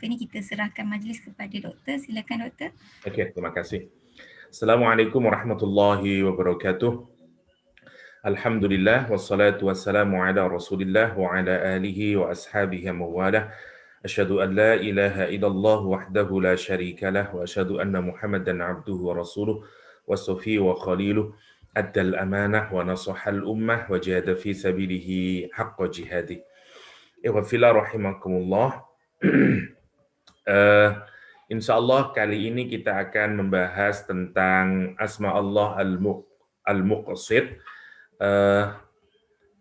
Maka ni kita serahkan majlis kepada doktor. Silakan doktor. Oke, terima kasih. Assalamualaikum warahmatullahi wabarakatuh. Alhamdulillah wassalatu wassalamu ala Rasulillah wa ala alihi wa ashabihi mawalah. Asyhadu an la ilaha illallah wahdahu la syarika lah wa asyhadu anna Muhammadan abduhu wa rasuluh wa safiyyuhu wa khaliluh addal amanah wa nasahal ummah wa jahada fi sabilihi haqqa jihadih. Ikhwafillah rahimakumullah. Insya Allah kali ini kita akan membahas tentang Asma Allah Al-Muqsid.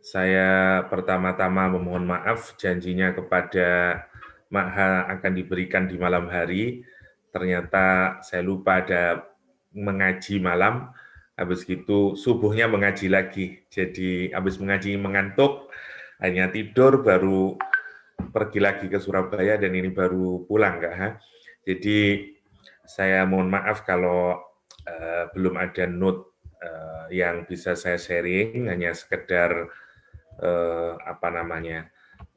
Saya pertama-tama memohon maaf, janjinya kepada Maha akan diberikan di malam hari. Ternyata saya lupa ada mengaji malam, habis itu subuhnya mengaji lagi. Jadi habis mengaji mengantuk, hanya tidur, baru pergi lagi ke Surabaya dan ini baru pulang, Kak. Jadi saya mohon maaf kalau belum ada note yang bisa saya sharing, hanya sekedar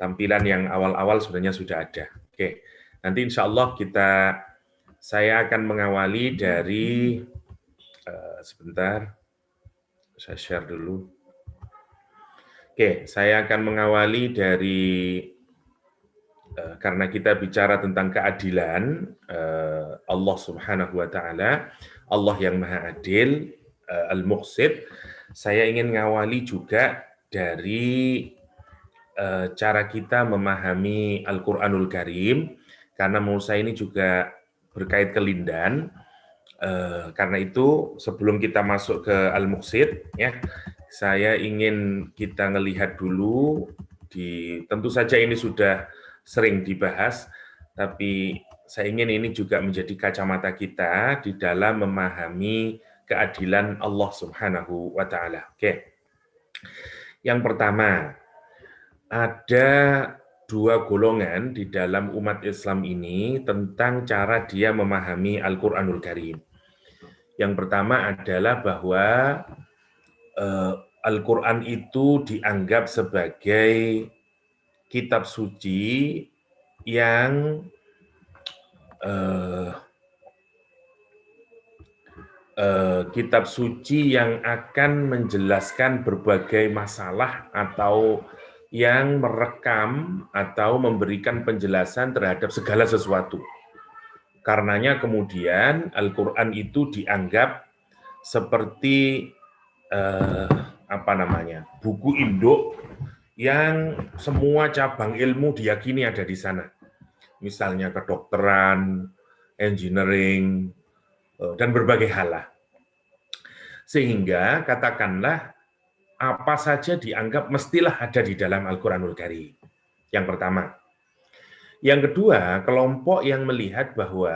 tampilan yang awal-awal sebenarnya sudah ada. Oke, nanti insya Allah saya akan mengawali dari sebentar, saya share dulu. Oke, saya akan mengawali dari karena kita bicara tentang keadilan Allah Subhanahu wa taala, Allah yang Maha Adil, Al-Muqsid. Saya ingin mengawali juga dari cara kita memahami Al-Qur'anul Karim, karena menurut saya ini juga berkait kelindan. Karena itu sebelum kita masuk ke Al-Muqsid, ya, saya ingin kita melihat dulu tentu saja ini sudah sering dibahas, tapi saya ingin ini juga menjadi kacamata kita di dalam memahami keadilan Allah Subhanahu wa taala. Oke. Yang pertama, ada dua golongan di dalam umat Islam ini tentang cara dia memahami Al-Qur'anul Karim. Yang pertama adalah bahwa Al-Qur'an itu dianggap sebagai kitab suci yang akan menjelaskan berbagai masalah atau yang merekam atau memberikan penjelasan terhadap segala sesuatu. Karenanya kemudian Al-Qur'an itu dianggap seperti buku induk yang semua cabang ilmu diyakini ada di sana. Misalnya kedokteran, engineering, dan berbagai hal lah. Sehingga katakanlah apa saja dianggap mestilah ada di dalam Al-Qur'anul Karim. Yang pertama. Yang kedua, kelompok yang melihat bahwa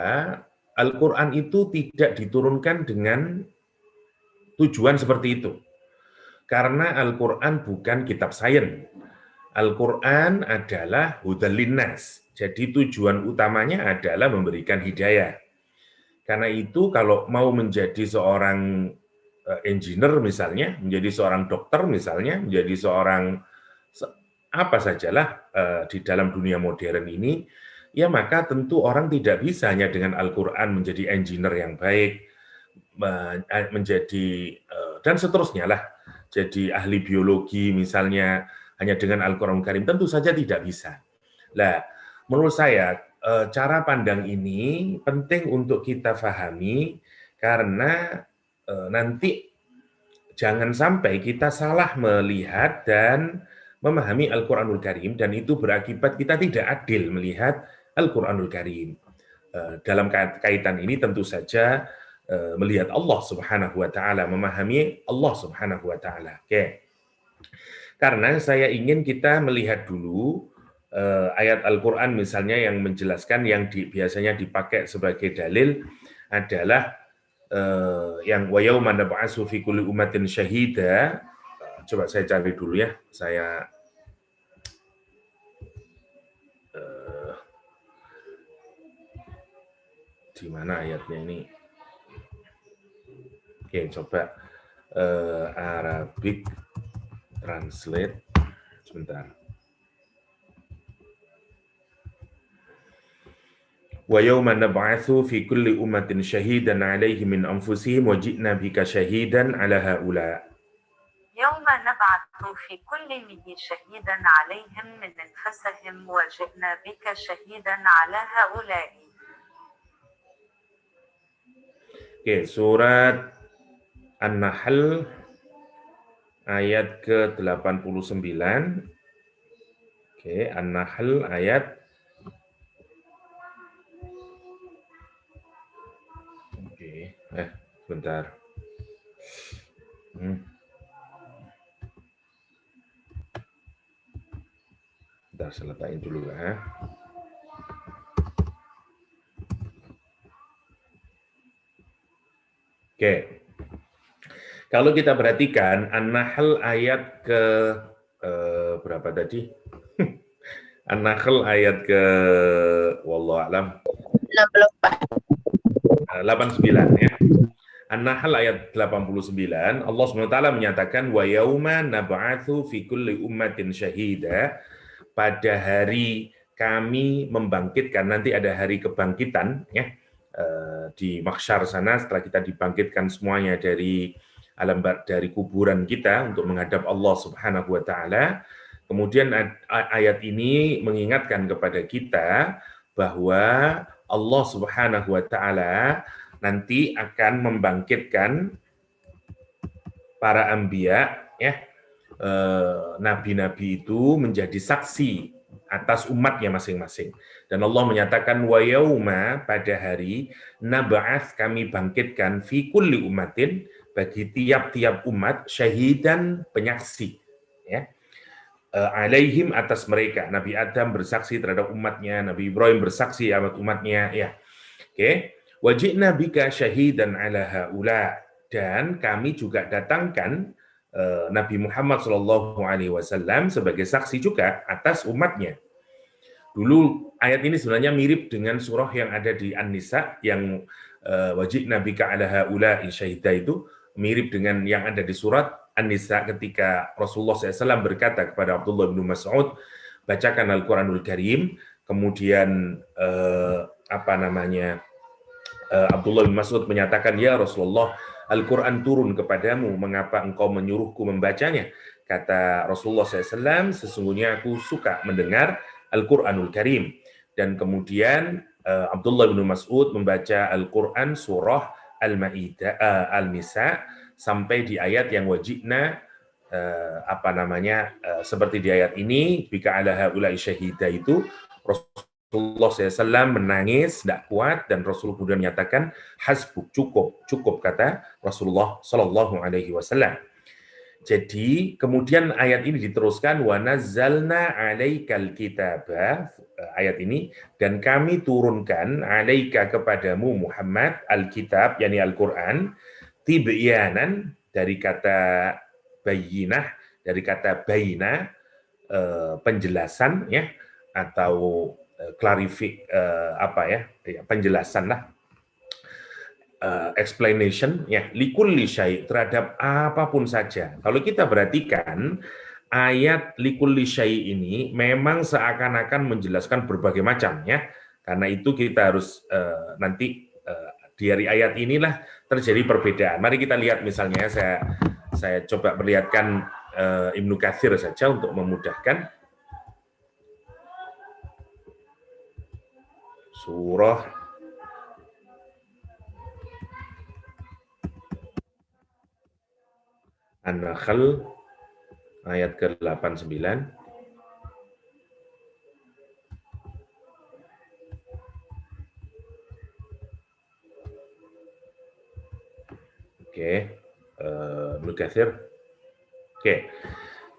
Al-Qur'an itu tidak diturunkan dengan tujuan seperti itu. Karena Al-Qur'an bukan kitab sains. Al-Qur'an adalah hudal linnas. Jadi tujuan utamanya adalah memberikan hidayah. Karena itu kalau mau menjadi seorang engineer misalnya, menjadi seorang dokter misalnya, menjadi seorang apa sajalah di dalam dunia modern ini, ya maka tentu orang tidak bisa hanya dengan Al-Qur'an menjadi engineer yang baik, menjadi dan seterusnya lah, jadi ahli biologi misalnya hanya dengan Al-Qur'an Karim, tentu saja tidak bisa. Nah, menurut saya cara pandang ini penting untuk kita pahami, karena nanti jangan sampai kita salah melihat dan memahami Al-Qur'anul Karim, dan itu berakibat kita tidak adil melihat Al-Qur'anul Karim. Dalam kaitan ini tentu saja melihat Allah Subhanahu wa taala, memahami Allah Subhanahu wa taala. Oke. Karena saya ingin kita melihat dulu ayat Al-Qur'an misalnya yang menjelaskan, yang biasanya dipakai sebagai dalil adalah yang wa yauma nab'atsu fi kulli ummatin syahida. Coba saya cari dulu ya. Saya di mana ayatnya ini? Oke, coba Arabic translate sebentar. Wa yawma nab'atsu fi kulli ummatin syahidan 'alaihim min anfusihim wa ji'na bika syahidan 'ala haula. يوم نبعث في كل مدة شهيدا عليهم من أنفسهم وجئنا بك شهيدا على هؤلاء. Oke, surat An-Nahl ayat ke-89. Oke, An-Nahl ayat bentar. Bentar, saya letakkan dulu ya. Oke. Kalau kita perhatikan An-Nahl ayat ke berapa tadi? An-Nahl ayat ke wallahu a'lam 89 ya. An-Nahl ayat 89, Allah SWT menyatakan wa yauma nab'atsu fi kulli ummatin syahida, pada hari kami membangkitkan, nanti ada hari kebangkitan ya, di mahsyar sana setelah kita dibangkitkan semuanya dari alam dari kuburan kita untuk menghadap Allah Subhanahu wa taala. Kemudian ayat ini mengingatkan kepada kita bahwa Allah Subhanahu wa taala nanti akan membangkitkan para anbiya ya, nabi-nabi itu menjadi saksi atas umatnya masing-masing. Dan Allah menyatakan wa yauma, pada hari nab'ats, kami bangkitkan fi kulli ummatin, bagi tiap-tiap umat, syahidan, penyaksi ya, alaihim, atas mereka. Nabi Adam bersaksi terhadap umatnya, Nabi Ibrahim bersaksi atas umatnya ya. Oke. Wa ji'na bika syahidan ala haula, dan kami juga datangkan Nabi Muhammad SAW sebagai saksi juga atas umatnya. Dulu ayat ini sebenarnya mirip dengan surah yang ada di An-Nisa yang wa ji'na bika ala haula syahida, itu mirip dengan yang ada di surat An-Nisa ketika Rasulullah SAW berkata kepada Abdullah bin Mas'ud, bacakan Al-Quranul Karim, kemudian Abdullah bin Mas'ud menyatakan, ya Rasulullah, Al-Quran turun kepadamu, mengapa engkau menyuruhku membacanya? Kata Rasulullah SAW, sesungguhnya aku suka mendengar Al-Quranul Karim. Dan kemudian Abdullah bin Mas'ud membaca Al-Quran surah Al-Ma'idah, Al-Nisa, sampai di ayat yang wajibna, seperti di ayat ini, bika ala haula'i syahida, itu Rasulullah SAW menangis, tidak kuat, dan Rasul kemudian menyatakan hasbuk, cukup, kata Rasulullah SAW. Jadi kemudian ayat ini diteruskan wa nazzalna 'alaikal kitaba, ayat ini, dan kami turunkan 'alaika, kepadamu Muhammad, al-kitab, yakni Al-Qur'an, tibyanan, dari kata bayyinah, dari kata baina, penjelasan ya, atau penjelasan lah, explanation ya, likulli syai', terhadap apapun saja. Kalau kita perhatikan ayat likulli syai' ini memang seakan-akan menjelaskan berbagai macam ya. Karena itu kita harus nanti dari ayat inilah terjadi perbedaan. Mari kita lihat misalnya, saya coba perlihatkan Ibnu Katsir saja untuk memudahkan. Surah An-Nahl ayat ke-89. Oke, Ibnu Katsir. Oke,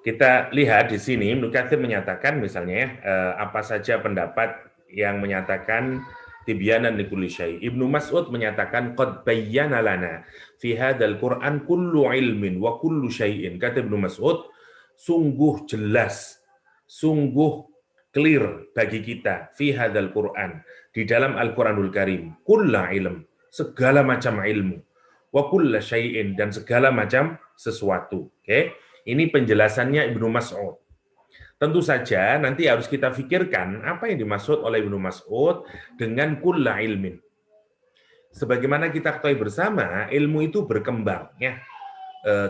kita lihat di sini Ibnu Katsir menyatakan misalnya apa saja pendapat yang menyatakan tibyanan likulli syai'. Ibnu Mas'ud menyatakan qad bayyana lana fi hadzal Qur'an kullu ilmin wa kullu syai'in. Kata Ibnu Mas'ud, sungguh jelas, sungguh clear bagi kita fi hadzal Qur'an, di dalam Al-Qur'anul Karim, kullu ilm, segala macam ilmu, wa kullu syai'in, dan segala macam sesuatu. Oke. Ini penjelasannya Ibnu Mas'ud. tentu saja nanti harus kita pikirkan apa yang dimaksud oleh Ibnu Mas'ud dengan kulla ilmin. Sebagaimana kita ketahui bersama, ilmu itu berkembang. Ya.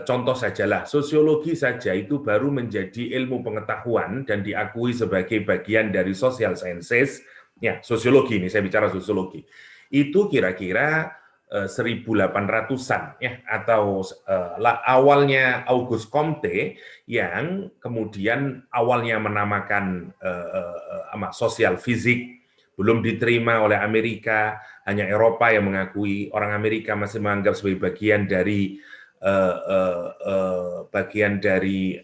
Contoh sajalah, sosiologi saja itu baru menjadi ilmu pengetahuan dan diakui sebagai bagian dari social sciences. Ya, sosiologi ini, saya bicara sosiologi. Itu kira-kira 1800-an ya, atau awalnya Auguste Comte yang kemudian awalnya menamakan sosial fisik, belum diterima oleh Amerika, hanya Eropa yang mengakui, orang Amerika masih menganggap sebagai bagian dari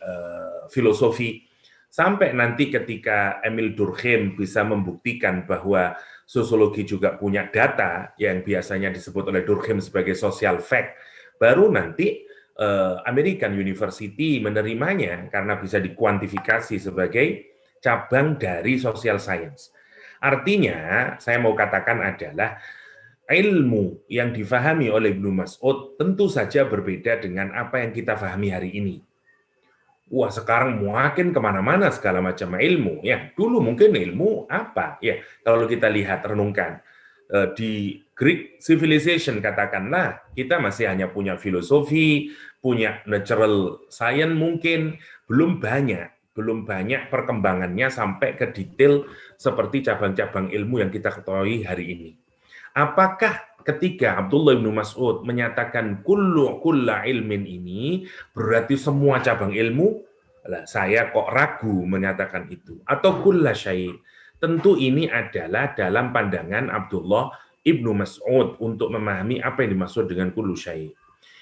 filosofi, sampai nanti ketika Emil Durkheim bisa membuktikan bahwa sosiologi juga punya data yang biasanya disebut oleh Durkheim sebagai social fact, baru nanti American University menerimanya karena bisa dikuantifikasi sebagai cabang dari social science. Artinya, saya mau katakan adalah ilmu yang difahami oleh Ibnu Mas'ud tentu saja berbeda dengan apa yang kita fahami hari ini. Wah, sekarang makin kemana-mana segala macam ilmu. Ya, dulu mungkin ilmu apa? Ya, kalau kita lihat, renungkan. Di Greek civilization, katakanlah, kita masih hanya punya filosofi, punya natural science mungkin, belum banyak perkembangannya sampai ke detail seperti cabang-cabang ilmu yang kita ketahui hari ini. Apakah ketika Abdullah bin Mas'ud menyatakan kulla ilmin ini berarti semua cabang ilmu? Saya kok ragu menyatakan itu. Atau kulla syai'. Tentu ini adalah dalam pandangan Abdullah ibnu Mas'ud untuk memahami apa yang dimaksud dengan kullu syai'.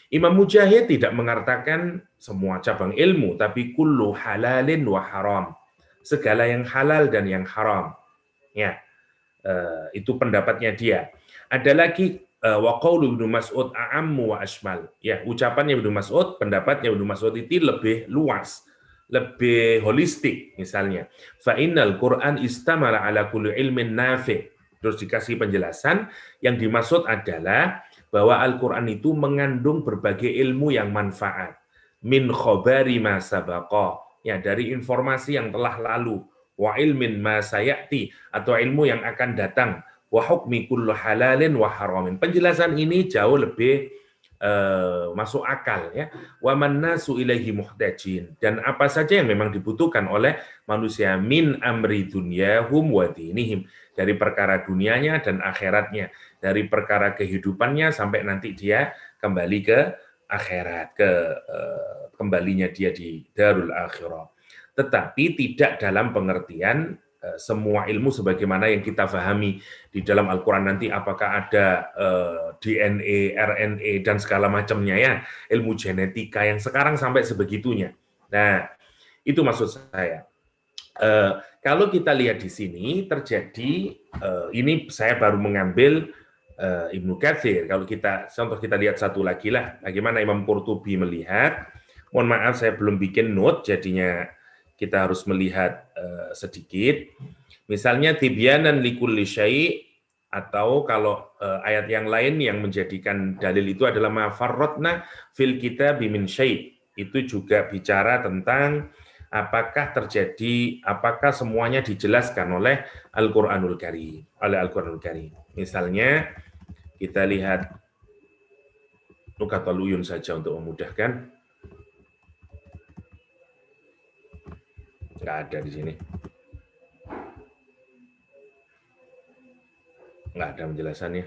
Imam Mujahid tidak mengatakan semua cabang ilmu, tapi kullu halalin wa haram. Segala yang halal dan yang haram. Ya, itu pendapatnya dia. Ada lagi wa qaulu Ibnu Mas'ud a'ammu wa ashmal. Ya, ucapannya Ibnu Mas'ud, pendapatnya Ibnu Mas'ud itu lebih luas, lebih holistik misalnya. Fa innal Qur'an istamala ala kulli ilmin nafi'. Terus dikasih penjelasan yang dimaksud adalah bahwa Al-Qur'an itu mengandung berbagai ilmu yang manfaat. Min khabari ma sabaqa. Ya, dari informasi yang telah lalu. Wa ilmin ma sayati, atau ilmu yang akan datang. Wa hukmi kullu halalin wa haramin. Penjelasan ini jauh lebih masuk akal ya. Wa man nasu ilaihi muhtajin, dan apa saja yang memang dibutuhkan oleh manusia min amri dunyahum wa dinihim, dari perkara dunianya dan akhiratnya, dari perkara kehidupannya sampai nanti dia kembali ke akhirat, ke kembalinya dia di darul akhirah. Tetapi tidak dalam pengertian semua ilmu sebagaimana yang kita pahami di dalam Al-Quran nanti, apakah ada DNA, RNA, dan segala macamnya ya, ilmu genetika yang sekarang sampai sebegitunya. Nah, itu maksud saya. Kalau kita lihat di sini terjadi, ini saya baru mengambil Ibnu Katsir. Kalau kita lihat satu lagi lah, bagaimana Imam Qurtubi melihat. Mohon maaf saya belum bikin note, jadinya kita harus melihat sedikit. Misalnya tibyanan likulli syai', atau kalau ayat yang lain yang menjadikan dalil itu adalah ma farratna fil kitabi min syai'. Itu juga bicara tentang apakah semuanya dijelaskan oleh Al-Qur'anul Karim, Misalnya kita lihat Nukatul Uyun saja untuk memudahkan. Nggak ada di sini. Nggak ada penjelasannya.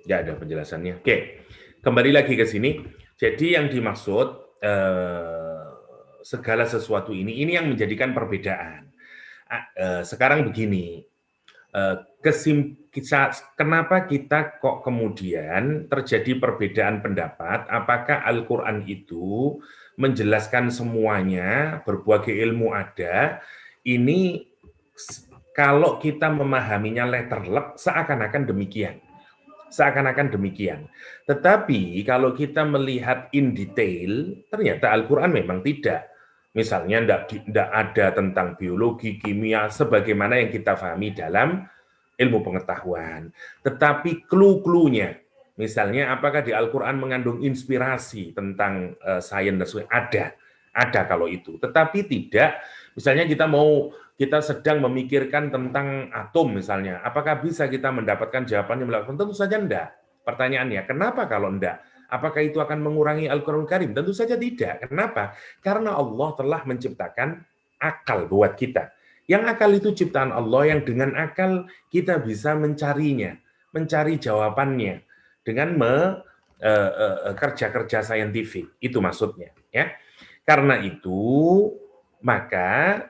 Nggak ada penjelasannya. Oke, kembali lagi ke sini. Jadi yang dimaksud segala sesuatu ini yang menjadikan perbedaan. Sekarang begini, kenapa kita kok kemudian terjadi perbedaan pendapat? Apakah Al-Quran itu menjelaskan semuanya, berbagai ilmu ada? Ini kalau kita memahaminya letterlek, seakan-akan demikian. Tetapi kalau kita melihat in detail, ternyata Al-Quran memang tidak. Misalnya tidak ada tentang biologi, kimia, sebagaimana yang kita pahami dalam ilmu pengetahuan. Tetapi clue-cluenya, Misalnya, apakah di Al-Quran mengandung inspirasi tentang sains dan sebagainya? Ada kalau itu. Tetapi tidak, misalnya kita sedang memikirkan tentang atom misalnya, apakah bisa kita mendapatkan jawabannya melalui Al-Quran? Tentu saja enggak. Pertanyaannya, kenapa kalau enggak? Apakah itu akan mengurangi Al-Quran Karim? Tentu saja tidak. Kenapa? Karena Allah telah menciptakan akal buat kita. Yang akal itu ciptaan Allah, yang dengan akal kita bisa mencarinya, mencari jawabannya dengan kerja-kerja saintifik. Itu maksudnya, ya. Karena itu, maka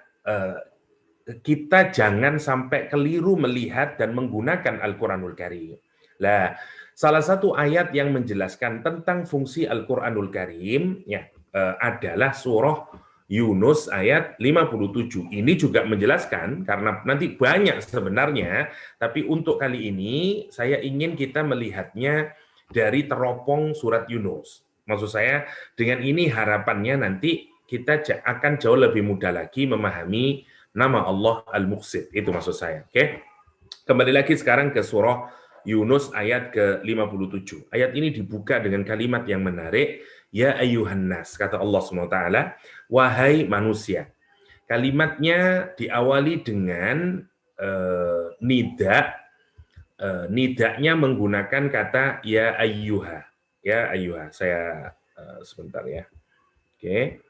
kita jangan sampai keliru melihat dan menggunakan Al-Quranul Karim. Lah, salah satu ayat yang menjelaskan tentang fungsi Al-Quranul Karim ya, adalah surah Yunus ayat 57. Ini juga menjelaskan, karena nanti banyak sebenarnya, tapi untuk kali ini saya ingin kita melihatnya dari teropong surat Yunus. Maksud saya, dengan ini harapannya nanti kita akan jauh lebih mudah lagi memahami nama Allah Al-Muqsit. Itu maksud saya. Oke. Kembali lagi sekarang ke surah Yunus ayat ke-57. Ayat ini dibuka dengan kalimat yang menarik. Ya ayyuhan nas, kata Allah SWT, wahai manusia. Kalimatnya diawali dengan nidaknya menggunakan kata ya ayyuha. Ya ayyuha. Saya sebentar ya. Oke.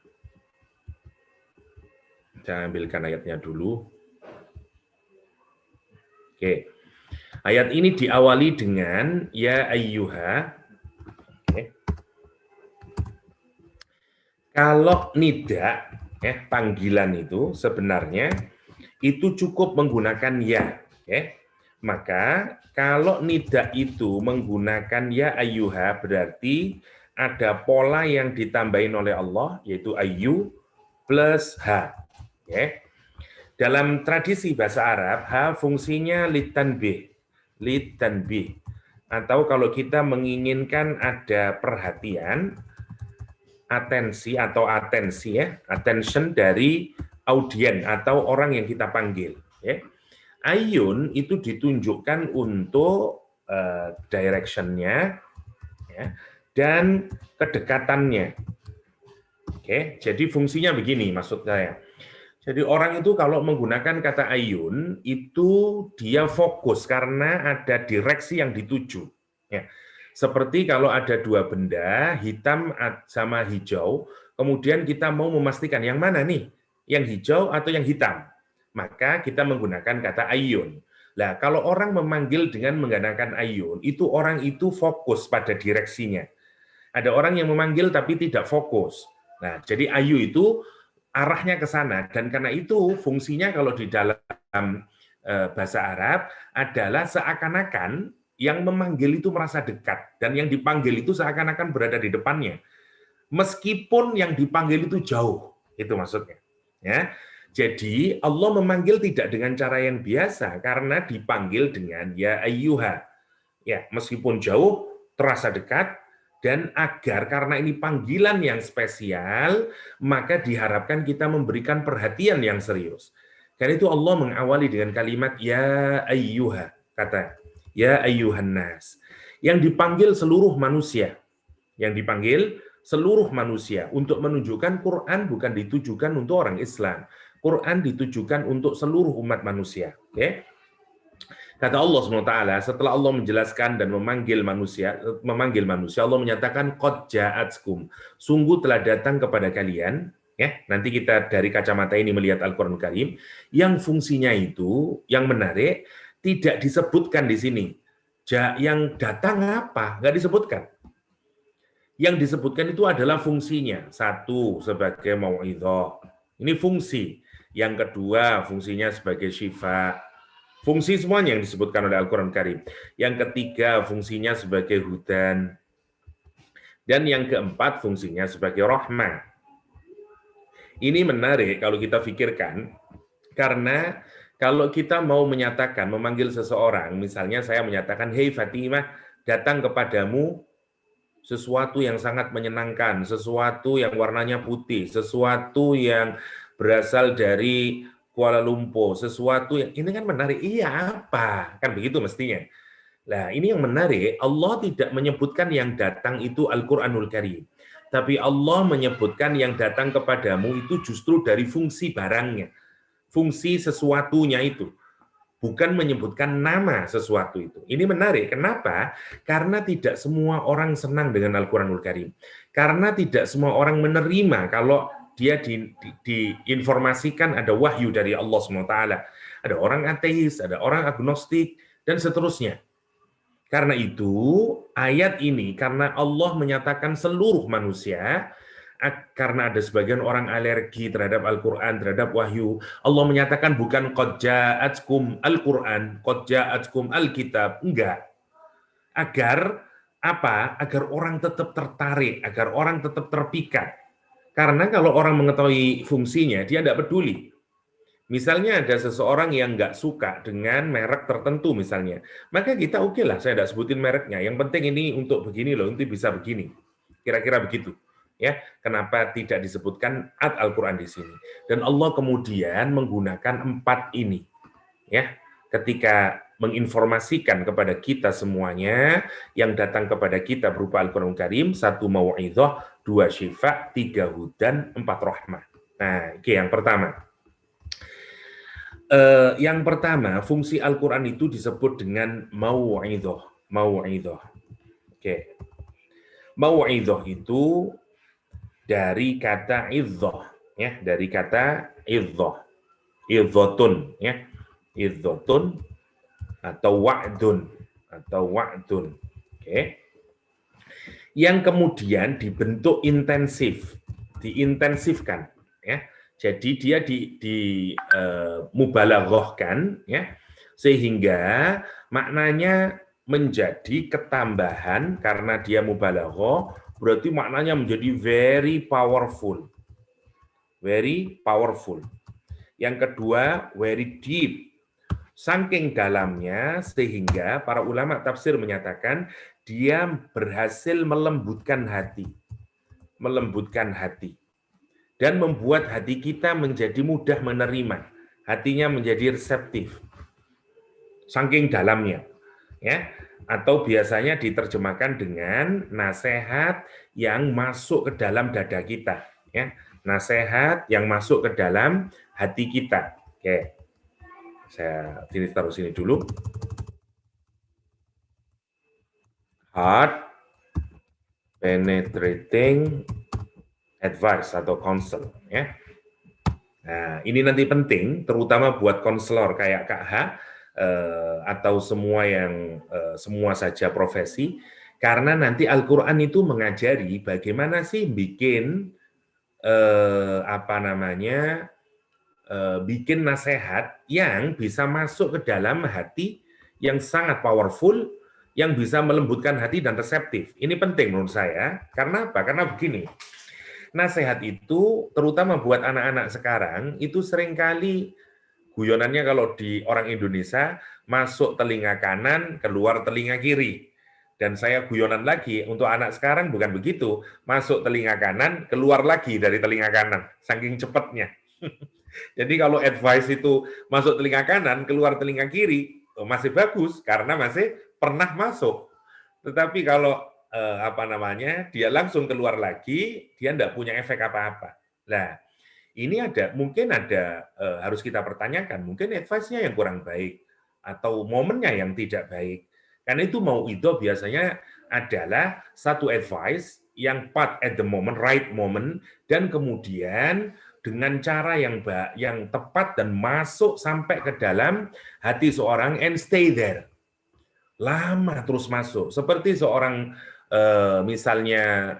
Saya ambilkan ayatnya dulu. Oke. Ayat ini diawali dengan ya ayyuha. Oke. Kalau nida, panggilan itu sebenarnya itu cukup menggunakan ya. Oke. Maka kalau nida itu menggunakan ya ayyuha, berarti ada pola yang ditambahin oleh Allah, yaitu ayyu plus ha. Okay. Dalam tradisi bahasa Arab, ha fungsinya litanbih, atau kalau kita menginginkan ada perhatian, atensi ya, attention dari audien atau orang yang kita panggil. Okay. Ayun itu ditunjukkan untuk direction-nya ya, dan kedekatannya. Oke, jadi fungsinya begini maksud saya. Jadi orang itu kalau menggunakan kata ayun, itu dia fokus karena ada direksi yang dituju. Ya. Seperti kalau ada dua benda, hitam sama hijau, kemudian kita mau memastikan yang mana nih, yang hijau atau yang hitam. Maka kita menggunakan kata ayun. Nah, kalau orang memanggil dengan menggunakan ayun, itu orang itu fokus pada direksinya. Ada orang yang memanggil tapi tidak fokus. Nah, jadi ayu itu arahnya ke sana, dan karena itu fungsinya kalau di dalam bahasa Arab adalah seakan-akan yang memanggil itu merasa dekat dan yang dipanggil itu seakan-akan berada di depannya, meskipun yang dipanggil itu jauh. Itu maksudnya. Ya, jadi Allah memanggil tidak dengan cara yang biasa karena dipanggil dengan ya ayyuha. Ya, meskipun jauh terasa dekat. Dan agar karena ini panggilan yang spesial, maka diharapkan kita memberikan perhatian yang serius. Karena itu Allah mengawali dengan kalimat ya ayyuha, kata ya ayyuhan nas. Yang dipanggil seluruh manusia. Yang dipanggil seluruh manusia untuk menunjukkan Quran bukan ditujukan untuk orang Islam. Quran ditujukan untuk seluruh umat manusia. Oke? Kata Allah SWT, setelah Allah menjelaskan dan memanggil manusia, Allah menyatakan qad ja'atkum, sungguh telah datang kepada kalian, ya. Nanti kita dari kacamata ini melihat Al-Qur'an Karim, yang fungsinya itu yang menarik tidak disebutkan di sini. Yang datang apa? Nggak disebutkan. Yang disebutkan itu adalah fungsinya. Satu, sebagai mau'idhah. Ini fungsi. Yang kedua, fungsinya sebagai syifa. Fungsi semuanya yang disebutkan oleh Al-Quran Karim. Yang ketiga, fungsinya sebagai hudan. Dan yang keempat, fungsinya sebagai rahmah. Ini menarik kalau kita pikirkan, karena kalau kita mau menyatakan, memanggil seseorang, misalnya saya menyatakan, hei Fatimah, datang kepadamu sesuatu yang sangat menyenangkan, sesuatu yang warnanya putih, sesuatu yang berasal dari Kuala Lumpur, sesuatu yang ini kan menarik. Iya apa? Kan begitu mestinya. Nah, ini yang menarik, Allah tidak menyebutkan yang datang itu Al-Qur'anul Karim. Tapi Allah menyebutkan yang datang kepadamu itu justru dari fungsi barangnya, fungsi sesuatunya itu. Bukan menyebutkan nama sesuatu itu. Ini menarik. Kenapa? Karena tidak semua orang senang dengan Al-Qur'anul Karim. Karena tidak semua orang menerima kalau dia diinformasikan ada wahyu dari Allah SWT. Ada orang ateis, ada orang agnostik, dan seterusnya. Karena itu, ayat ini, karena Allah menyatakan seluruh manusia, karena ada sebagian orang alergi terhadap Al-Quran, terhadap wahyu, Allah menyatakan bukan qad ja'atkum Al-Quran, qad ja'atkum Al-Kitab, enggak. Agar apa? Agar orang tetap tertarik, agar orang tetap terpikat. Karena kalau orang mengetahui fungsinya, dia tidak peduli. Misalnya ada seseorang yang nggak suka dengan merek tertentu misalnya, maka kita oke lah, saya tidak sebutin mereknya. Yang penting ini untuk begini loh, nanti bisa begini. Kira-kira begitu. Ya, kenapa tidak disebutkan Al-Quran di sini? Dan Allah kemudian menggunakan 4 ini. Ya, ketika menginformasikan kepada kita semuanya, yang datang kepada kita berupa Al-Quran Karim, 1 mau'izah, 2 syifa, 3 hudan, 4 rahmah. Nah, oke, yang pertama. Yang pertama, fungsi Al-Quran itu disebut dengan mau'idhah. Mau'idhah. Oke. Mau'idhah itu dari kata idzah, ya, dari kata idzah. Idzatun, ya. Idzatun atau wa'dun atau wa'dun. Oke. Yang kemudian dibentuk intensif, diintensifkan, ya. Jadi dia mubalaghahkan, ya, sehingga maknanya menjadi ketambahan karena dia mubalaghah, berarti maknanya menjadi very powerful. Very powerful. Yang kedua, very deep. Saking dalamnya sehingga para ulama tafsir menyatakan dia berhasil melembutkan hati. Melembutkan hati. Dan membuat hati kita menjadi mudah menerima, hatinya menjadi reseptif, saking dalamnya, ya. Atau biasanya diterjemahkan dengan nasihat yang masuk ke dalam dada kita, ya. Nasihat yang masuk ke dalam hati kita. Oke, saya taruh sini dulu. Heart penetrating advice atau counsel, ya. Nah, ini nanti penting, terutama buat konselor kayak Kak H atau semua yang semua saja profesi, karena nanti Al-Quran itu mengajari bagaimana sih bikin bikin nasihat yang bisa masuk ke dalam hati yang sangat powerful, yang bisa melembutkan hati dan reseptif. Ini penting menurut saya. Karena apa? Karena begini. Nasihat itu, terutama buat anak-anak sekarang, itu seringkali guyonannya kalau di orang Indonesia, masuk telinga kanan, keluar telinga kiri. Dan saya guyonan lagi, untuk anak sekarang bukan begitu. Masuk telinga kanan, keluar lagi dari telinga kanan. Saking cepatnya. Jadi kalau advice itu masuk telinga kanan, keluar telinga kiri, masih bagus, karena masih pernah masuk. Tetapi kalau dia langsung keluar lagi, dia tidak punya efek apa-apa. Nah, ini mungkin ada harus kita pertanyakan, mungkin advice-nya yang kurang baik atau momennya yang tidak baik. Karena itu mau'idhah biasanya adalah satu advice yang part at the moment, right moment, dan kemudian dengan cara yang tepat dan masuk sampai ke dalam hati seorang and stay there. Lama terus masuk. Seperti seorang misalnya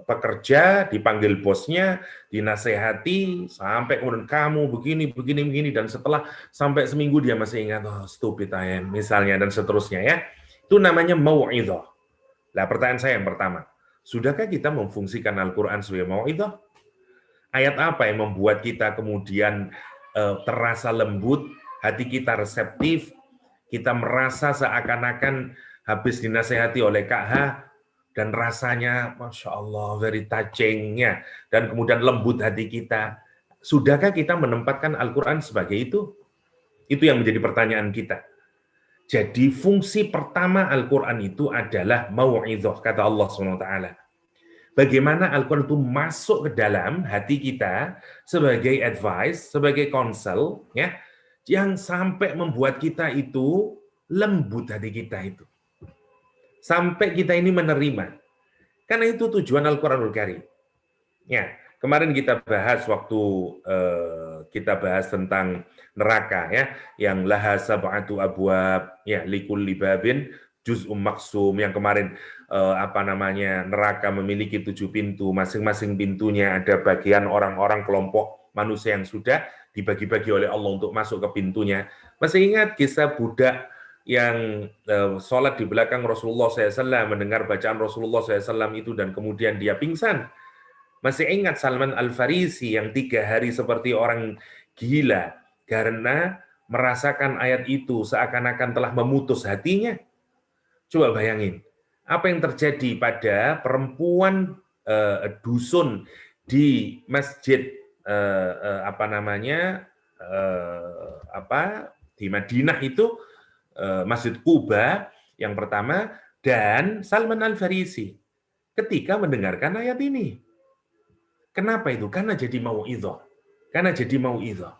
pekerja dipanggil bosnya, dinasehati sampai kemudian kamu begini dan setelah sampai seminggu dia masih ingat, oh stupid I am misalnya dan seterusnya, ya. Itu namanya mau'idhah. Nah, pertanyaan saya yang pertama, sudahkah kita memfungsikan Al-Quran sebagai mau'idhah? Ayat apa yang membuat kita kemudian terasa lembut, hati kita reseptif, kita merasa seakan-akan habis dinasehati oleh Kak H, dan rasanya, Masya Allah, very touching-nya, dan kemudian lembut hati kita. Sudahkah kita menempatkan Al-Quran sebagai itu? Itu yang menjadi pertanyaan kita. Jadi fungsi pertama Al-Quran itu adalah mau'idhah, kata Allah SWT. Bagaimana Al-Quran itu masuk ke dalam hati kita sebagai advice, sebagai counsel, ya, yang sampai membuat kita itu lembut hati kita itu. Sampai kita ini menerima. Karena itu tujuan Al-Quranul Karim. Ya, kemarin kita bahas waktu kita bahas tentang neraka, ya, yang laha sab'atu abwab, ya, likulli babin juz'um maksum, yang kemarin neraka memiliki 7 pintu, masing-masing pintunya ada bagian orang-orang kelompok manusia yang sudah dibagi-bagi oleh Allah untuk masuk ke pintunya. Masih ingat kisah budak yang sholat di belakang Rasulullah SAW, mendengar bacaan Rasulullah SAW itu dan kemudian dia pingsan? Masih ingat Salman Al-Farisi yang 3 hari seperti orang gila karena merasakan ayat itu seakan-akan telah memutus hatinya? Coba bayangin, apa yang terjadi pada perempuan dusun di masjid di Madinah itu, Masjid Quba yang pertama, dan Salman Al-Farisi ketika mendengarkan ayat ini. Kenapa itu? Karena jadi mau'idhah. Karena jadi mau'idhah.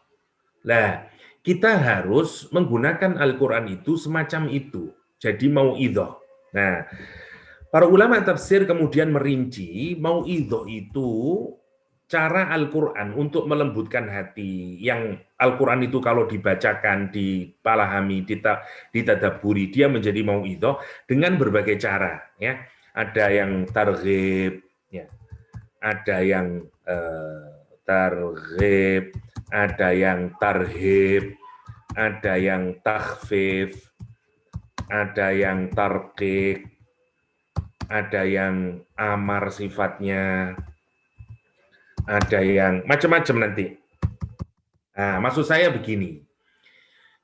Nah, kita harus menggunakan Al-Quran itu semacam itu. Jadi mau'idhah. Nah, para ulama tafsir kemudian merinci mau'idhah itu cara Al-Quran untuk melembutkan hati. Yang Al-Quran itu kalau dibacakan, dipahami, ditadaburi, dia menjadi mau'idhah dengan berbagai cara. Ya, ada yang targhib, ya, ada yang targhib, ada yang tarhib, ada yang takhfif, ada yang tarqiq, ada yang amar sifatnya, ada yang macam-macam nanti. Nah, maksud saya begini,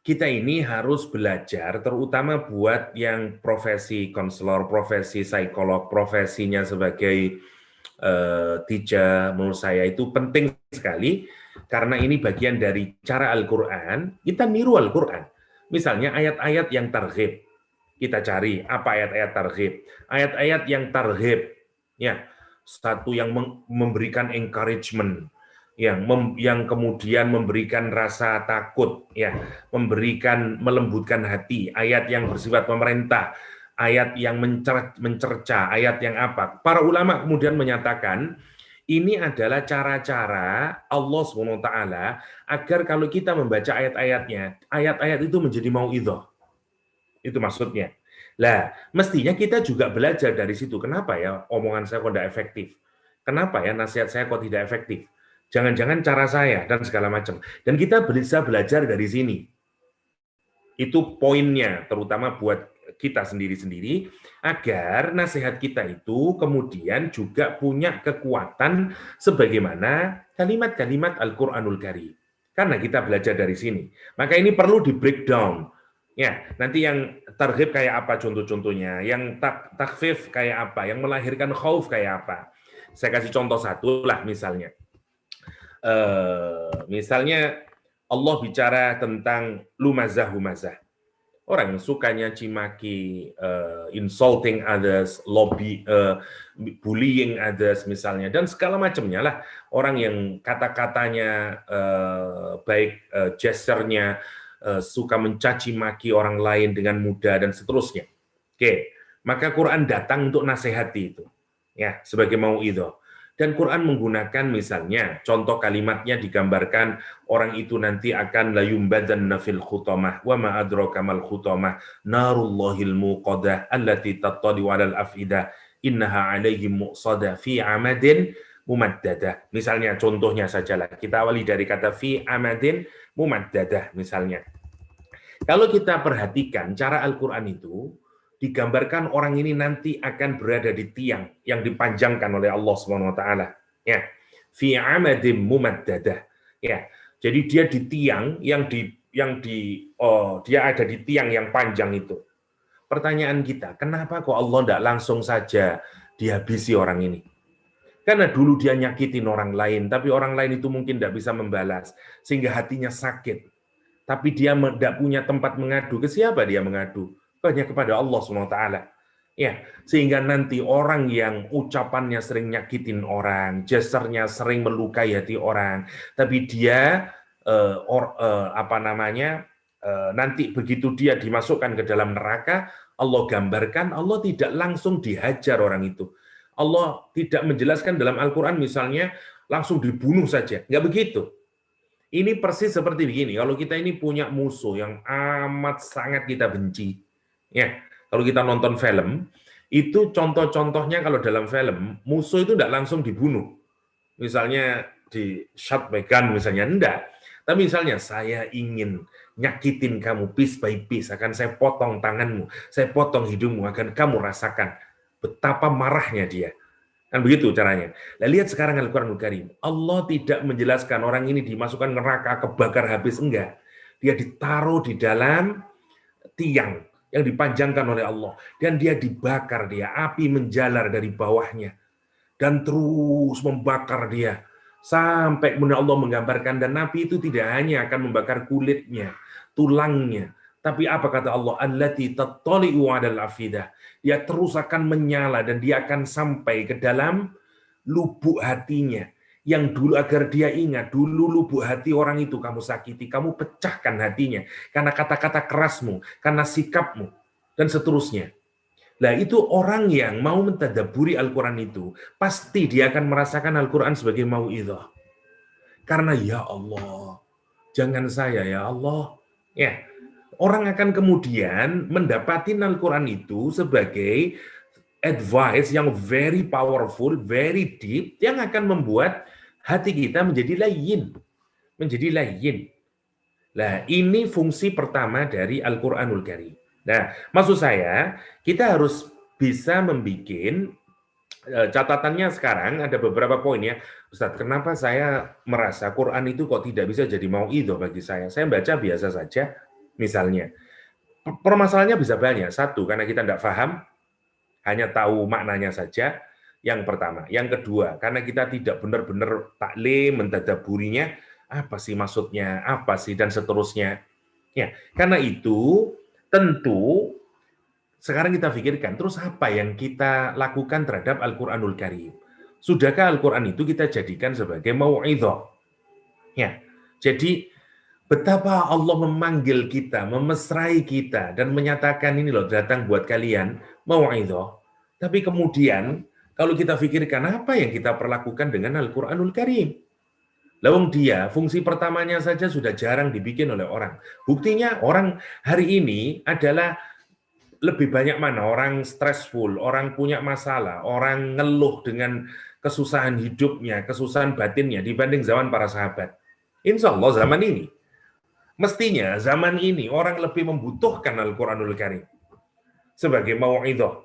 kita ini harus belajar, terutama buat yang profesi konselor, profesi psikolog, profesinya sebagai teacher, menurut saya itu penting sekali, karena ini bagian dari cara Al-Quran, kita niru Al-Quran. Misalnya ayat-ayat yang targhib, kita cari apa ayat-ayat targhib. Ayat-ayat yang targhib, ya, satu yang memberikan encouragement, yang kemudian memberikan rasa takut, ya, melembutkan hati, ayat yang bersifat pemerintah, ayat yang mencerca, ayat yang apa. Para ulama kemudian menyatakan ini adalah cara-cara Allah SWT agar kalau kita membaca ayat-ayatnya, ayat-ayat itu menjadi mau'idhah. Itu maksudnya. Lah, mestinya kita juga belajar dari situ. Kenapa ya omongan saya kok tidak efektif? Kenapa ya nasihat saya kok tidak efektif? Jangan-jangan cara saya dan segala macam. Dan kita bisa belajar dari sini. Itu poinnya, terutama buat kita sendiri-sendiri, agar nasihat kita itu kemudian juga punya kekuatan sebagaimana kalimat-kalimat Al-Quranul Karim. Karena kita belajar dari sini. Maka ini perlu di breakdown. Ya, nanti yang targhib kayak apa contoh-contohnya, yang takhfif kayak apa, yang melahirkan khauf kayak apa. Saya kasih contoh satu lah misalnya. Misalnya Allah bicara tentang lumazah-humazah. Orang yang sukanya cimaki, insulting others, bullying others misalnya, dan segala macamnya lah. Orang yang kata-katanya baik gesturnya suka mencaci maki orang lain dengan mudah dan seterusnya. Oke, maka Quran datang untuk nasihati itu, ya, sebagai mau'idhah. Dan Quran menggunakan misalnya contoh kalimatnya digambarkan orang itu nanti akan la yumbadanna fil khutamah wa ma adraka mal khutamah narullahil muqadah allati tattali 'alal afidah innaha 'alaihim muqsadah fi amadin mumaddadah. Misalnya contohnya sajalah, kita awali dari kata fi amadin mumaddadah misalnya. Kalau kita perhatikan cara Al-Quran itu digambarkan orang ini nanti akan berada di tiang yang dipanjangkan oleh Allah SWT. Ya, fi amadim mumaddadah. Ya, jadi dia di tiang dia ada di tiang yang panjang itu. Pertanyaan kita, kenapa kok Allah tidak langsung saja dihabisi orang ini? Karena dulu dia nyakitin orang lain, tapi orang lain itu mungkin tidak bisa membalas, sehingga hatinya sakit. tapi dia tidak punya tempat mengadu, ke siapa dia mengadu? Hanya kepada Allah SWT. Ya, sehingga nanti orang yang ucapannya sering nyakitin orang, gesternya sering melukai hati orang, tapi dia nanti begitu dia dimasukkan ke dalam neraka, Allah gambarkan Allah tidak langsung dihajar orang itu. Allah tidak menjelaskan dalam Al-Quran misalnya langsung dibunuh saja, nggak begitu. Ini persis seperti begini, kalau kita ini punya musuh yang amat sangat kita benci, ya, kalau kita nonton film, itu contoh-contohnya kalau dalam film, musuh itu tidak langsung dibunuh. Misalnya di shot by gun misalnya, enggak. Tapi misalnya saya ingin nyakitin kamu piece by piece, akan saya potong tanganmu, saya potong hidungmu, akan kamu rasakan betapa marahnya dia. Kan begitu caranya. Nah, lihat sekarang Al-Quranul Karim. Allah tidak menjelaskan orang ini dimasukkan neraka, kebakar habis, enggak. Dia ditaruh di dalam tiang yang dipanjangkan oleh Allah. Dan dia dibakar, dia api menjalar dari bawahnya. Dan terus membakar dia. Sampai kemudian Allah menggambarkan, dan api itu tidak hanya akan membakar kulitnya, tulangnya. Tapi apa kata Allah? Allati tattali'u 'alal afidah. Dia terus akan menyala dan dia akan sampai ke dalam lubuk hatinya. Yang dulu agar dia ingat, dulu lubuk hati orang itu kamu sakiti, kamu pecahkan hatinya. Karena kata-kata kerasmu, karena sikapmu, dan seterusnya. Nah itu orang yang mau mentadaburi Al-Quran itu, pasti dia akan merasakan Al-Quran sebagai mau'idhah. Karena ya Allah, jangan saya ya Allah. Ya, orang akan kemudian mendapati Al-Quran itu sebagai advice yang very powerful, very deep, yang akan membuat hati kita menjadi layin. Menjadi layin. Nah, ini fungsi pertama dari Al-Quranul Karim. Nah, maksud saya, kita harus bisa membuat catatannya sekarang, ada beberapa poin ya. Ustadz, kenapa saya merasa Quran itu kok tidak bisa jadi mau'idhah bagi saya? Saya baca biasa saja, misalnya. Permasalahannya bisa banyak. Satu, karena kita tidak paham, hanya tahu maknanya saja. Yang pertama. Yang kedua, karena kita tidak benar-benar taklim, mentadaburinya, apa sih maksudnya, apa sih, dan seterusnya. Ya, karena itu, tentu, sekarang kita pikirkan, terus apa yang kita lakukan terhadap Al-Quranul Karim? Sudahkah Al-Quran itu kita jadikan sebagai mau'idhah? Ya, jadi betapa Allah memanggil kita, memesrai kita, dan menyatakan ini loh, datang buat kalian, mau'idhah. Tapi kemudian, kalau kita pikirkan, apa yang kita perlakukan dengan Al-Quranul Karim? Lawang dia, fungsi pertamanya saja sudah jarang dibikin oleh orang. Buktinya, orang hari ini adalah lebih banyak mana? Orang stressful, orang punya masalah, orang ngeluh dengan kesusahan hidupnya, kesusahan batinnya, dibanding zaman para sahabat. Insya Allah zaman ini. Mestinya zaman ini orang lebih membutuhkan Al-Quranul Karim sebagai mau'idhah,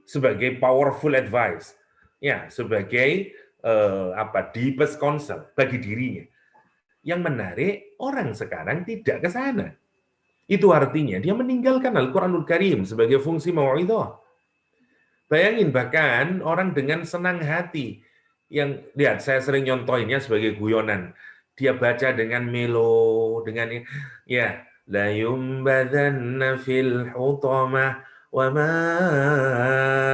sebagai powerful advice, ya, sebagai deepest counsel bagi dirinya. Yang menarik, orang sekarang tidak ke sana. Itu artinya dia meninggalkan Al-Quranul Karim sebagai fungsi mau'idhah. Bayangin bahkan orang dengan senang hati, yang lihat saya sering nyontohinnya sebagai guyonan. Dia baca dengan melo, dengan ya, la yumbadanna fil hutamah wa ma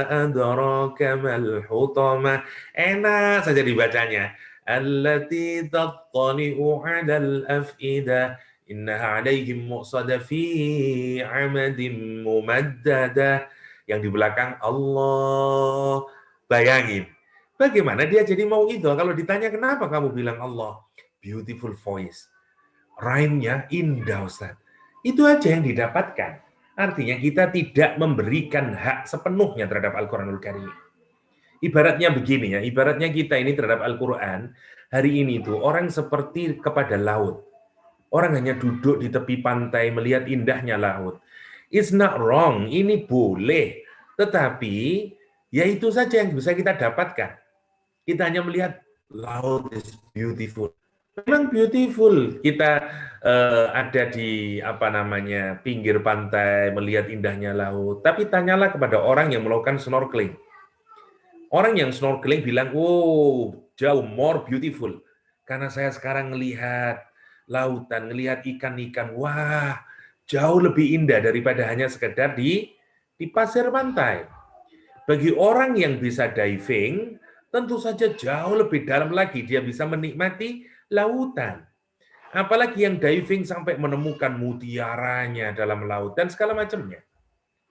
adraka mal hutamah. Enak saja dibacanya. Allati tattali'u 'alal af'idah innaha 'alaihim muqsadah fi 'amadin mumaddadah. Yang di belakang Allah. Bayangin. Bagaimana dia jadi mau'idhah kalau ditanya kenapa kamu bilang Allah? Beautiful voice. Rhyme-nya indah, Ustaz. Itu aja yang didapatkan. Artinya kita tidak memberikan hak sepenuhnya terhadap Al-Quranul Karim. Ibaratnya begini ya, ibaratnya kita ini terhadap Al-Quran, hari ini tuh orang seperti kepada laut. Orang hanya duduk di tepi pantai melihat indahnya laut. It's not wrong, ini boleh. Tetapi, ya itu saja yang bisa kita dapatkan. Kita hanya melihat laut is beautiful. Memang beautiful. Kita ada di pinggir pantai melihat indahnya laut. Tapi tanyalah kepada orang yang melakukan snorkeling. Orang yang snorkeling bilang, "Oh, jauh more beautiful." Karena saya sekarang melihat lautan, ngelihat ikan-ikan, wah, jauh lebih indah daripada hanya sekedar di pasir pantai. Bagi orang yang bisa diving, tentu saja jauh lebih dalam lagi dia bisa menikmati lautan. Apalagi yang diving sampai menemukan mutiaranya dalam laut dan segala macamnya.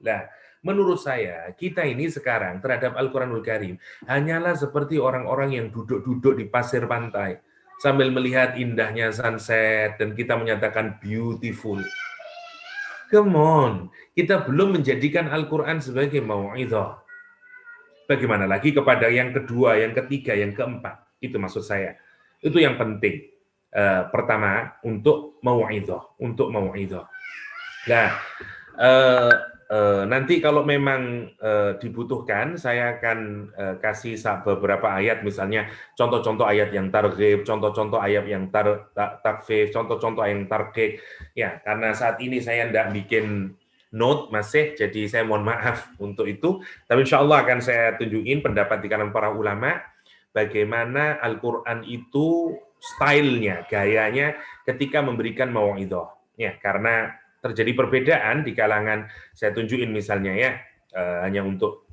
Nah, menurut saya, kita ini sekarang terhadap Al-Quranul Karim hanyalah seperti orang-orang yang duduk-duduk di pasir pantai sambil melihat indahnya sunset dan kita menyatakan beautiful. Come on, kita belum menjadikan Al-Quran sebagai mau'izah. Bagaimana lagi kepada yang kedua, yang ketiga, yang keempat? Itu maksud saya. Itu yang penting. Pertama, untuk mau'izah. Nah, nanti kalau memang dibutuhkan, saya akan kasih beberapa ayat, misalnya contoh-contoh ayat yang targhib, contoh-contoh ayat yang takfif, contoh-contoh yang tarqiq. Ya, karena saat ini saya tidak bikin note masih, jadi saya mohon maaf untuk itu. Tapi insya Allah akan saya tunjukin pendapat di kalangan para ulama, bagaimana Al-Quran itu stylenya, gayanya ketika memberikan mau'izah. Ya, karena terjadi perbedaan di kalangan, saya tunjukin misalnya ya, hanya untuk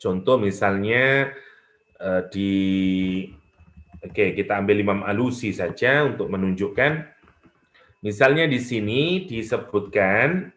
contoh misalnya oke, kita ambil Imam Alusi saja untuk menunjukkan. Misalnya di sini disebutkan,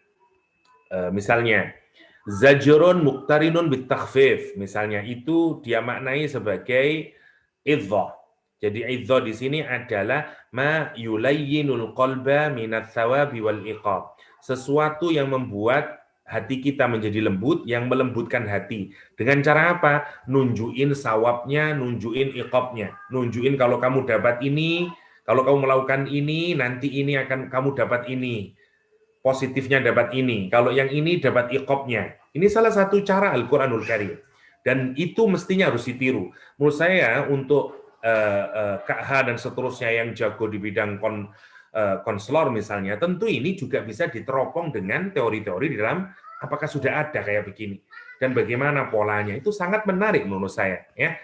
misalnya, zajrun muqtarinun bitakhfif, misalnya itu dia maknai sebagai idzah. Jadi idzah di sini adalah ma yulayyinul qalba minats thawabi wal iqab. Sesuatu yang membuat hati kita menjadi lembut, yang melembutkan hati. Dengan cara apa? Nunjukin sawabnya, nunjukin iqabnya. Nunjukin kalau kamu dapat ini, kalau kamu melakukan ini, nanti ini akan kamu dapat ini. Positifnya dapat ini. Kalau yang ini dapat iqabnya. Ini salah satu cara Al-Quranul Karim. Dan itu mestinya harus ditiru. Menurut saya untuk Kak H dan seterusnya yang jago di bidang konselor misalnya, tentu ini juga bisa diteropong dengan teori-teori di dalam apakah sudah ada kayak begini. Dan bagaimana polanya. Itu sangat menarik menurut saya. Ya.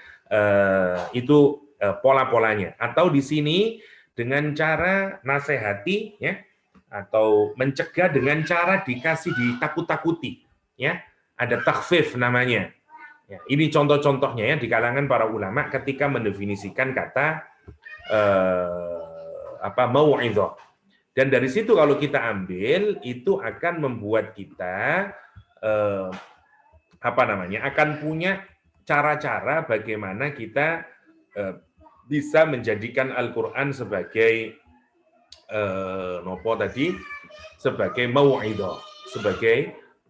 Itu pola-polanya. Atau di sini dengan cara nasihati, ya, atau mencegah dengan cara dikasih ditakut-takuti, ya, ada takhfif namanya. Ya, ini contoh-contohnya ya di kalangan para ulama ketika mendefinisikan kata mau'izah. Dan dari situ kalau kita ambil itu akan membuat kita akan punya cara-cara bagaimana kita bisa menjadikan Al-Quran sebagai sebagai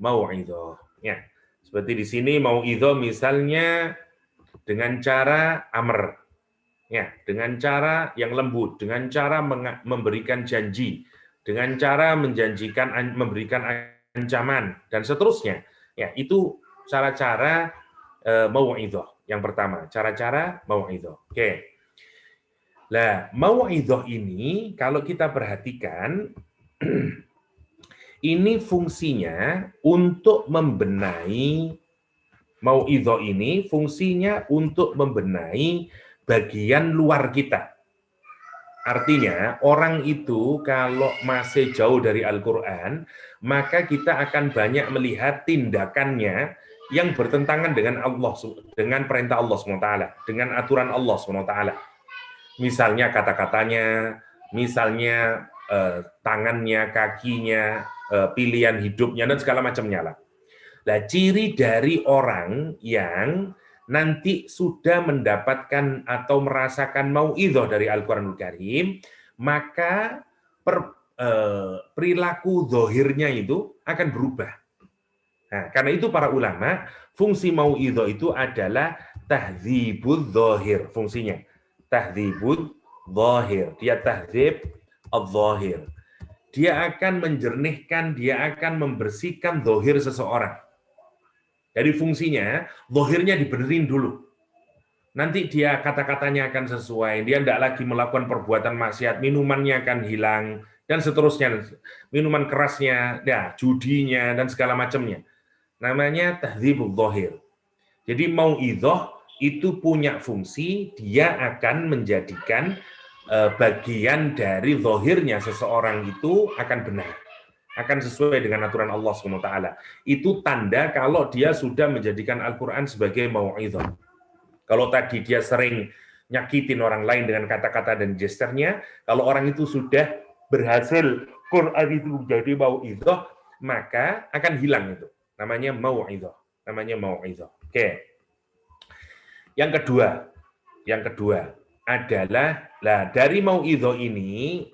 mau'izah, ya. Seperti di sini mau'izah misalnya dengan cara amr, ya, dengan cara yang lembut, dengan cara memberikan janji, dengan cara memberikan ancaman dan seterusnya. Ya, itu cara-cara mau'izah. Yang pertama, cara-cara mau'izah. Oke. Nah, mau'izah ini kalau kita perhatikan ini fungsinya untuk membenahi, mau'izah ini fungsinya untuk membenahi bagian luar kita. Artinya, orang itu kalau masih jauh dari Al-Quran, maka kita akan banyak melihat tindakannya yang bertentangan dengan Allah, dengan perintah Allah SWT, dengan aturan Allah SWT. Misalnya kata-katanya, misalnya tangannya, kakinya, pilihan hidupnya, dan segala macamnya lah. Nah, ciri dari orang yang nanti sudah mendapatkan atau merasakan mau'izah dari Al-Quranul Karim, maka perilaku zahirnya itu akan berubah. Nah, karena itu para ulama, fungsi mau'izah itu adalah tahdzibul zahir, fungsinya. Tahdzibul zahir, dia tahdzib al-zahir. Dia akan menjernihkan, dia akan membersihkan zahir seseorang. Jadi fungsinya, zahirnya dibenerin dulu. Nanti dia kata-katanya akan sesuai, dia tidak lagi melakukan perbuatan maksiat, minumannya akan hilang, dan seterusnya. Minuman kerasnya, ya, judinya, dan segala macamnya. Namanya tahdzibul zahir. Jadi mau'izah itu punya fungsi, dia akan menjadikan bagian dari zahirnya seseorang itu akan benar, akan sesuai dengan aturan Allah SWT. Itu tanda kalau dia sudah menjadikan Al-Quran sebagai mau'izah. Kalau tadi dia sering nyakitin orang lain dengan kata-kata dan gesternya, kalau orang itu sudah berhasil Quran itu menjadi mau'izah, maka akan hilang itu. Namanya mau'izah. Namanya mau'izah. Oke. Yang kedua adalah, dari mau'izah ini,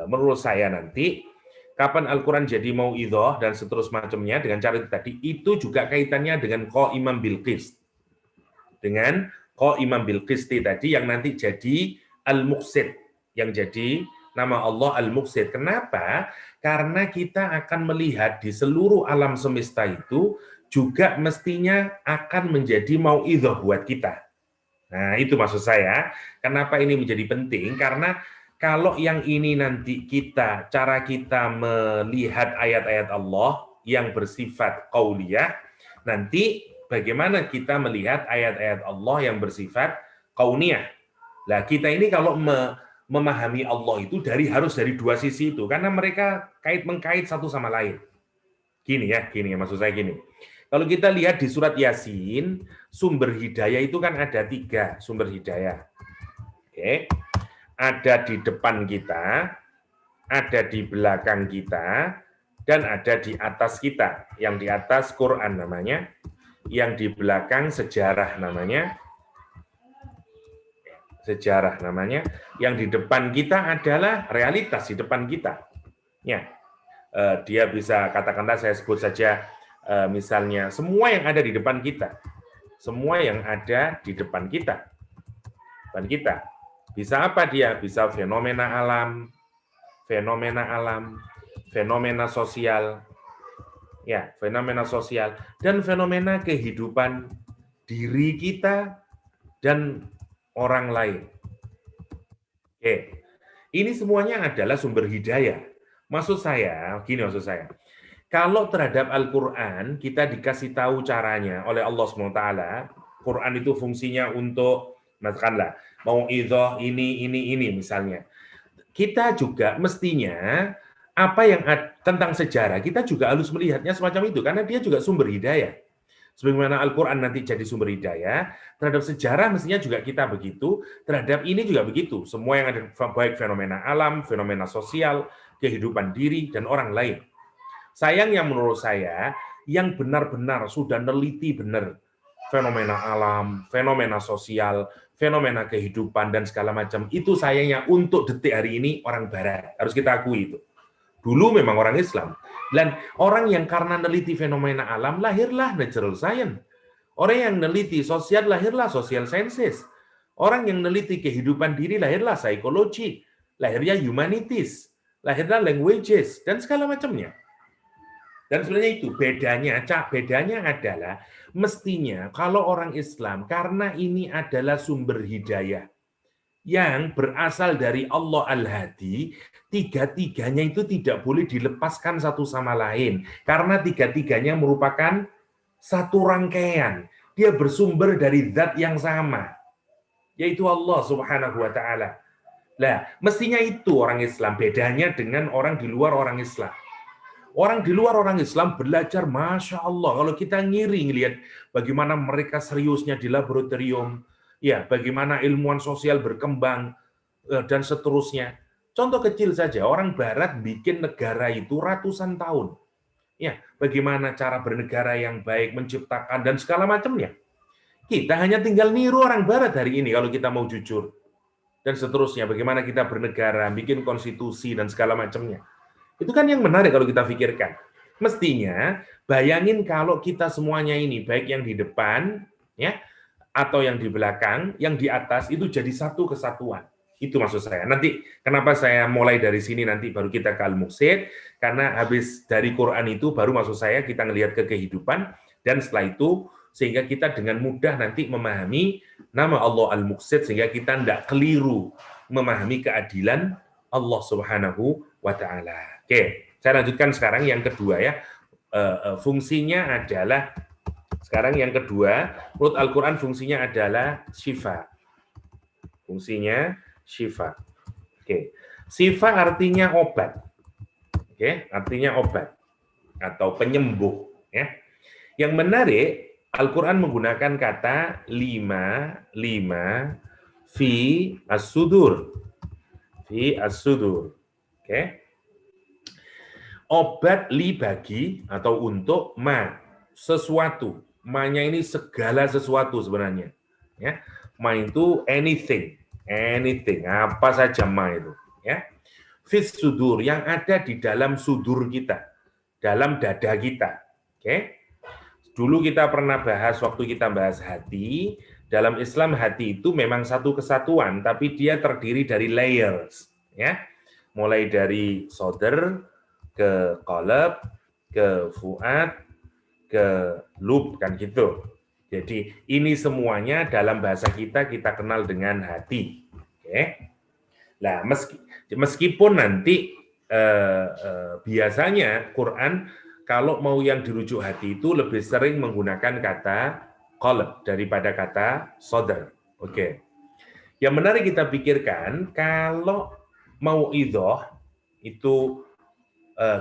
menurut saya nanti, kapan Al-Quran jadi mau'izah dan seterusnya macamnya dengan cara itu tadi, itu juga kaitannya dengan Qaimam bil Qist. Dengan Qaimam bil Qisti tadi yang nanti jadi Al-Muqsid, yang jadi nama Allah Al-Muqsid. Kenapa? Karena kita akan melihat di seluruh alam semesta itu juga mestinya akan menjadi mau'izah buat kita. Nah, itu maksud saya. Kenapa ini menjadi penting? Karena kalau yang ini nanti cara kita melihat ayat-ayat Allah yang bersifat qauliyah, nanti bagaimana kita melihat ayat-ayat Allah yang bersifat kauniyah. Nah, kita ini kalau memahami Allah itu harus dari dua sisi itu, karena mereka kait-mengkait satu sama lain. Gini ya, maksud saya gini. Kalau kita lihat di surat Yasin, sumber hidayah itu kan ada 3 sumber hidayah. Oke. Ada di depan kita, ada di belakang kita, dan ada di atas kita. Yang di atas Quran namanya, yang di belakang sejarah namanya, yang di depan kita adalah realitas di depan kita. Ya, dia bisa katakanlah saya sebut saja misalnya semua yang ada di depan kita, bisa apa dia? Bisa fenomena alam, fenomena sosial, ya, fenomena sosial dan fenomena kehidupan diri kita dan orang lain. Oke. Ini semuanya adalah sumber hidayah. Maksud saya, kalau terhadap Al-Quran kita dikasih tahu caranya oleh Allah SWT, Quran itu fungsinya untuk, katakanlah, mau'izah ini misalnya. Kita juga mestinya apa yang tentang sejarah, kita juga harus melihatnya semacam itu, karena dia juga sumber hidayah. Sebagaimana Al-Quran nanti jadi sumber hidayah, terhadap sejarah mestinya juga kita begitu, terhadap ini juga begitu. Semua yang ada, baik fenomena alam, fenomena sosial, kehidupan diri, dan orang lain. Sayangnya menurut saya, yang benar-benar sudah neliti benar fenomena alam, fenomena sosial, fenomena kehidupan, dan segala macam, itu sayangnya untuk detik hari ini orang Barat. Harus kita akui itu. Dulu memang orang Islam. Dan orang yang karena neliti fenomena alam, lahirlah natural science. Orang yang neliti sosial, lahirlah social sciences. Orang yang neliti kehidupan diri, lahirlah psikologi. Lahirnya humanities. Lahirlah languages. Dan segala macamnya. Dan sebenarnya itu bedanya adalah mestinya kalau orang Islam, karena ini adalah sumber hidayah yang berasal dari Allah Al-Hadi, tiga-tiganya itu tidak boleh dilepaskan satu sama lain. Karena tiga-tiganya merupakan satu rangkaian. Dia bersumber dari zat yang sama, yaitu Allah Subhanahu wa Ta'ala. Nah, mestinya itu orang Islam. Bedanya dengan orang di luar orang Islam. Orang di luar orang Islam belajar, Masya Allah. Kalau kita ngiri ngelihat bagaimana mereka seriusnya di laboratorium, ya, bagaimana ilmuwan sosial berkembang, dan seterusnya. Contoh kecil saja, orang Barat bikin negara itu ratusan tahun. Ya, bagaimana cara bernegara yang baik, menciptakan, dan segala macamnya. Kita hanya tinggal niru orang Barat hari ini, kalau kita mau jujur. Dan seterusnya, bagaimana kita bernegara, bikin konstitusi, dan segala macamnya. Itu kan yang menarik kalau kita pikirkan. Mestinya, bayangin kalau kita semuanya ini, baik yang di depan, ya, atau yang di belakang, yang di atas, itu jadi satu kesatuan. Itu maksud saya. Nanti, kenapa saya mulai dari sini, nanti baru kita ke Al-Muqsid, karena habis dari Quran itu, baru maksud saya kita ngelihat ke kehidupan, dan setelah itu, sehingga kita dengan mudah nanti memahami nama Allah Al-Muqsid, sehingga kita tidak keliru memahami keadilan Allah Subhanahu wa Ta'ala. Oke, saya lanjutkan sekarang yang kedua ya. Fungsinya adalah, sekarang yang kedua, menurut Al-Quran fungsinya adalah syifa. Fungsinya syifa. Oke. Syifa artinya obat. Oke, artinya obat atau penyembuh, ya. Yang menarik, Al-Qur'an menggunakan kata lima fi as-sudur. Fi as-sudur. Oke. Obat li bagi atau untuk ma sesuatu. Ma-nya ini segala sesuatu sebenarnya. Ya. Ma itu anything, apa saja ma itu, ya. Fis sudur yang ada di dalam sudur kita, dalam dada kita. Oke. Dulu kita pernah bahas waktu kita bahas hati. Dalam Islam hati itu memang satu kesatuan, tapi dia terdiri dari layers, ya. Mulai dari sodr, ke qalb, ke fuad, ke lub, kan gitu. Jadi ini semuanya dalam bahasa kita kenal dengan hati. Oke. Nah, meskipun nanti biasanya Quran kalau mau yang dirujuk hati itu lebih sering menggunakan kata qalb daripada kata sodr. Oke. Yang menarik kita pikirkan, kalau mauidhah itu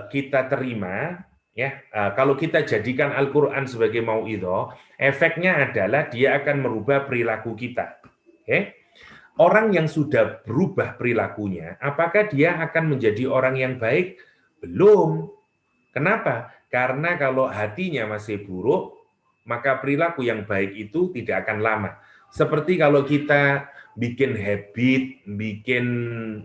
kita terima, ya, kalau kita jadikan Al-Quran sebagai mauidhah, efeknya adalah dia akan merubah perilaku kita. Oke? Orang yang sudah berubah perilakunya, apakah dia akan menjadi orang yang baik? Belum. Kenapa? Karena kalau hatinya masih buruk, maka perilaku yang baik itu tidak akan lama. Seperti kalau kita bikin habit,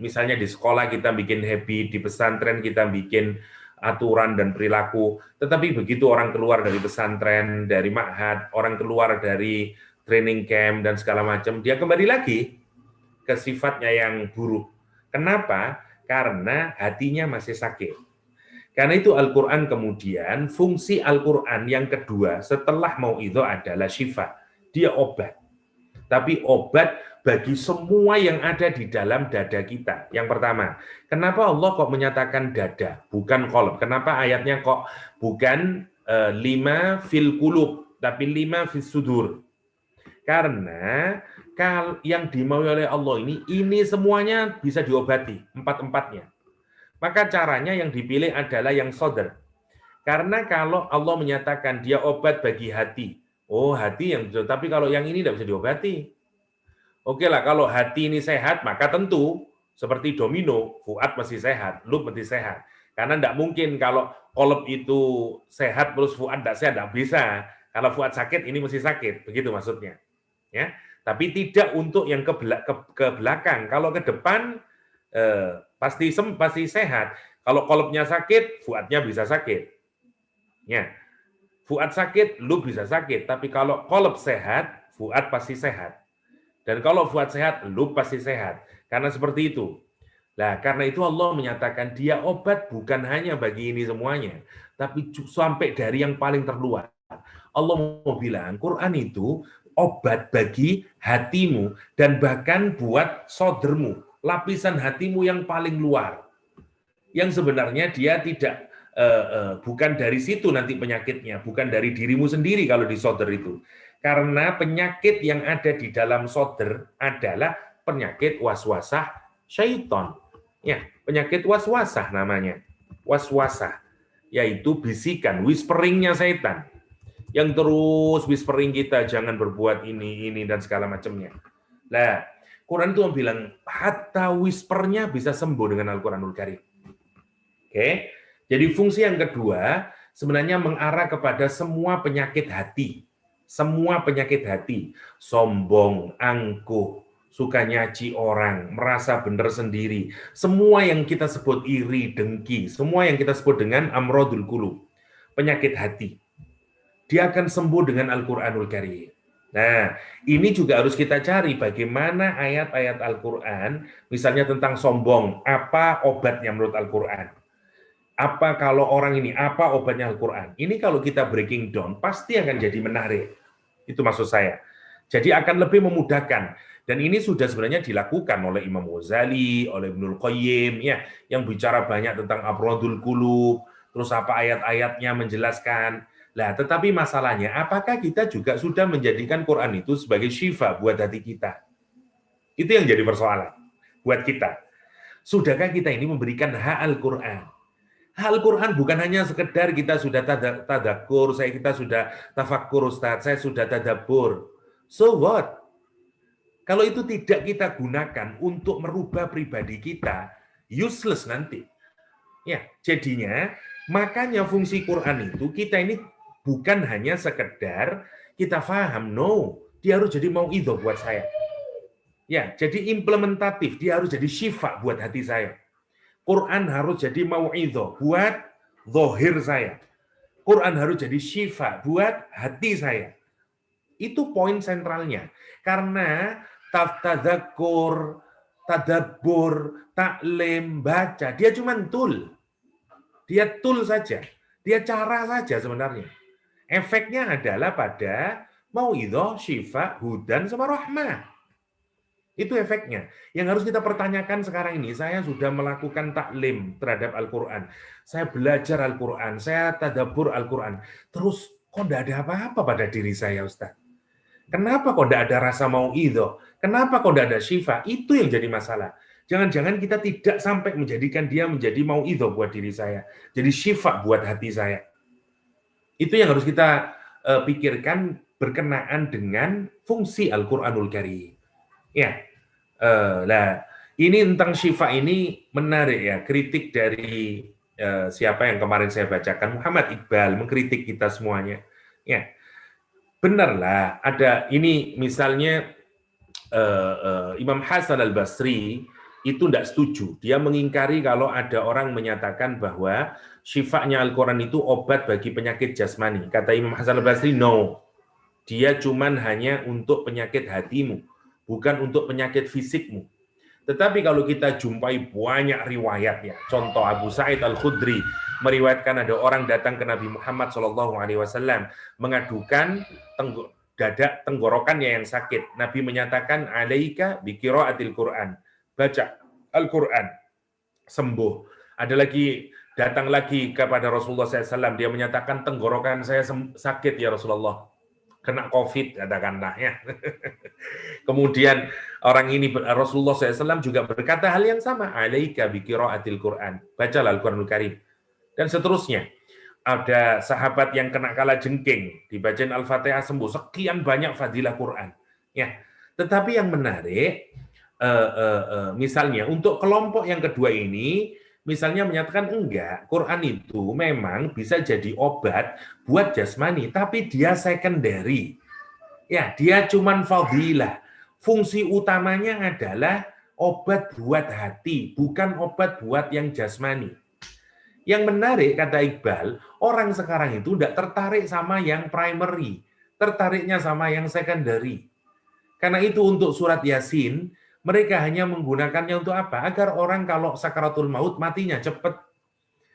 misalnya di sekolah kita bikin habit, di pesantren kita bikin aturan dan perilaku, tetapi begitu orang keluar dari pesantren, dari ma'had, orang keluar dari training camp dan segala macam, dia kembali lagi ke sifatnya yang buruk. Kenapa? Karena hatinya masih sakit. Karena itu Al-Quran kemudian, fungsi Al-Quran yang kedua setelah mauidhah adalah syifa. Dia obat. Tapi obat bagi semua yang ada di dalam dada kita. Yang pertama, kenapa Allah kok menyatakan dada, bukan qalb? Kenapa ayatnya kok bukan lima fil qulub, tapi lima fis sudur? Karena yang dimaui oleh Allah ini semuanya bisa diobati, empat-empatnya. Maka caranya yang dipilih adalah yang sodr. Karena kalau Allah menyatakan dia obat bagi hati, oh hati yang betul, tapi kalau yang ini tidak bisa diobati. Oke lah, kalau hati ini sehat, maka tentu seperti domino, fuad mesti sehat, lub mesti sehat. Karena tidak mungkin kalau qalb itu sehat terus fuad tidak sehat, tidak bisa. Kalau fuad sakit, ini mesti sakit, begitu maksudnya. Ya, tapi tidak untuk yang ke belakang. Kalau ke depan pasti sehat. Kalau qalbnya sakit, fuadnya bisa sakit. Ya, fuad sakit, lub bisa sakit. Tapi kalau qalb sehat, fuad pasti sehat. Dan kalau fuad sehat, lub pasti sehat. Karena seperti itu. Nah, karena itu Allah menyatakan dia obat bukan hanya bagi ini semuanya, tapi sampai dari yang paling terluar. Allah mau bilang, Quran itu obat bagi hatimu dan bahkan buat sodrmu, lapisan hatimu yang paling luar. Yang sebenarnya dia tidak bukan dari situ nanti penyakitnya, bukan dari dirimu sendiri kalau di sodr itu. Karena penyakit yang ada di dalam sodr adalah penyakit waswasah syaitan. Ya, penyakit waswasah namanya. Waswasah, yaitu bisikan, whisperingnya setan. Yang terus whispering kita, jangan berbuat ini, dan segala macamnya. Nah, Quran itu bilang, hatta whispernya bisa sembuh dengan Al-Quranul Karim. Oke, jadi fungsi yang kedua, sebenarnya mengarah kepada semua penyakit hati. Semua penyakit hati, sombong, angkuh, suka nyaci orang, merasa benar sendiri. Semua yang kita sebut iri, dengki, semua yang kita sebut dengan amrodul qulub, penyakit hati. Dia akan sembuh dengan Al-Quranul Karim. Nah, ini juga harus kita cari bagaimana ayat-ayat Al-Quran, misalnya tentang sombong, apa obatnya menurut Al-Quran? Apa kalau orang ini, apa obatnya Al-Quran? Ini kalau kita breaking down, pasti akan jadi menarik. Itu maksud saya. Jadi akan lebih memudahkan. Dan ini sudah sebenarnya dilakukan oleh Imam Ghazali, oleh Ibnul Qayyim, ya, yang bicara banyak tentang Amrodul Qulub, terus apa ayat-ayatnya menjelaskan. Nah, tetapi masalahnya, apakah kita juga sudah menjadikan Quran itu sebagai syifa buat hati kita? Itu yang jadi persoalan buat kita. Sudahkah kita ini memberikan hak Al-Quran? Hak Al-Quran bukan hanya sekedar kita sudah tadakur, kita sudah tafakkur Ustaz, saya sudah tadabbur. So what? Kalau itu tidak kita gunakan untuk merubah pribadi kita, useless nanti. Ya, jadinya makanya fungsi Quran itu kita ini bukan hanya sekedar kita faham, no, dia harus jadi mauidhah buat saya. Ya, jadi implementatif, dia harus jadi syifa buat hati saya. Quran harus jadi mauidhah buat zahir saya. Quran harus jadi syifa buat hati saya. Itu poin sentralnya. Karena tadzakur, tadabbur, taklim, baca, dia cuma tool. Dia tool saja. Dia cara saja sebenarnya. Efeknya adalah pada mauidhah, syifa, hudan, sama rahmah. Itu efeknya. Yang harus kita pertanyakan sekarang ini, saya sudah melakukan taklim terhadap Al-Quran. Saya belajar Al-Quran, saya tadabbur Al-Quran. Terus kok tidak ada apa-apa pada diri saya, Ustaz? Kenapa kok tidak ada rasa mauidhah? Kenapa kok tidak ada syifa? Itu yang jadi masalah. Jangan-jangan kita tidak sampai menjadikan dia menjadi mauidhah buat diri saya. Jadi syifa buat hati saya. Itu yang harus kita pikirkan berkenaan dengan fungsi Al-Quranul Karim. Ya, ini tentang syifa ini menarik ya. Kritik dari siapa yang kemarin saya bacakan, Muhammad Iqbal, mengkritik kita semuanya. Ya, benarlah ada ini misalnya Imam Hasan Al-Basri itu tidak setuju. Dia mengingkari kalau ada orang menyatakan bahwa syifanya Al-Quran itu obat bagi penyakit jasmani. Kata Imam Hasan Al-Basri, no. Dia cuman hanya untuk penyakit hatimu, bukan untuk penyakit fisikmu. Tetapi kalau kita jumpai banyak riwayat ya, contoh Abu Sa'id Al-Khudri meriwayatkan ada orang datang ke Nabi Muhammad SAW mengadukan dada tenggorokannya yang sakit. Nabi menyatakan, alaika biqiraatil Quran. Baca Al-Quran, sembuh. Ada lagi, datang lagi kepada Rasulullah SAW, dia menyatakan tenggorokan saya sakit ya Rasulullah. Kena COVID, katakanlah ya. Kemudian orang ini, Rasulullah SAW juga berkata hal yang sama, alaika biqiraatil Quran. Bacalah Al-Quranul Karim. Dan seterusnya. Ada sahabat yang kena kala jengking, dibacain Al-Fatihah sembuh, sekian banyak fadilah Quran. Ya, tetapi yang menarik, misalnya untuk kelompok yang kedua ini, misalnya menyatakan enggak, Quran itu memang bisa jadi obat buat jasmani, tapi dia secondary. Ya, dia cuman fadilah. Fungsi utamanya adalah obat buat hati, bukan obat buat yang jasmani. Yang menarik, kata Iqbal, orang sekarang itu tidak tertarik sama yang primary, tertariknya sama yang secondary. Karena itu untuk surat Yasin, mereka hanya menggunakannya untuk apa? Agar orang kalau sakaratul maut matinya cepat.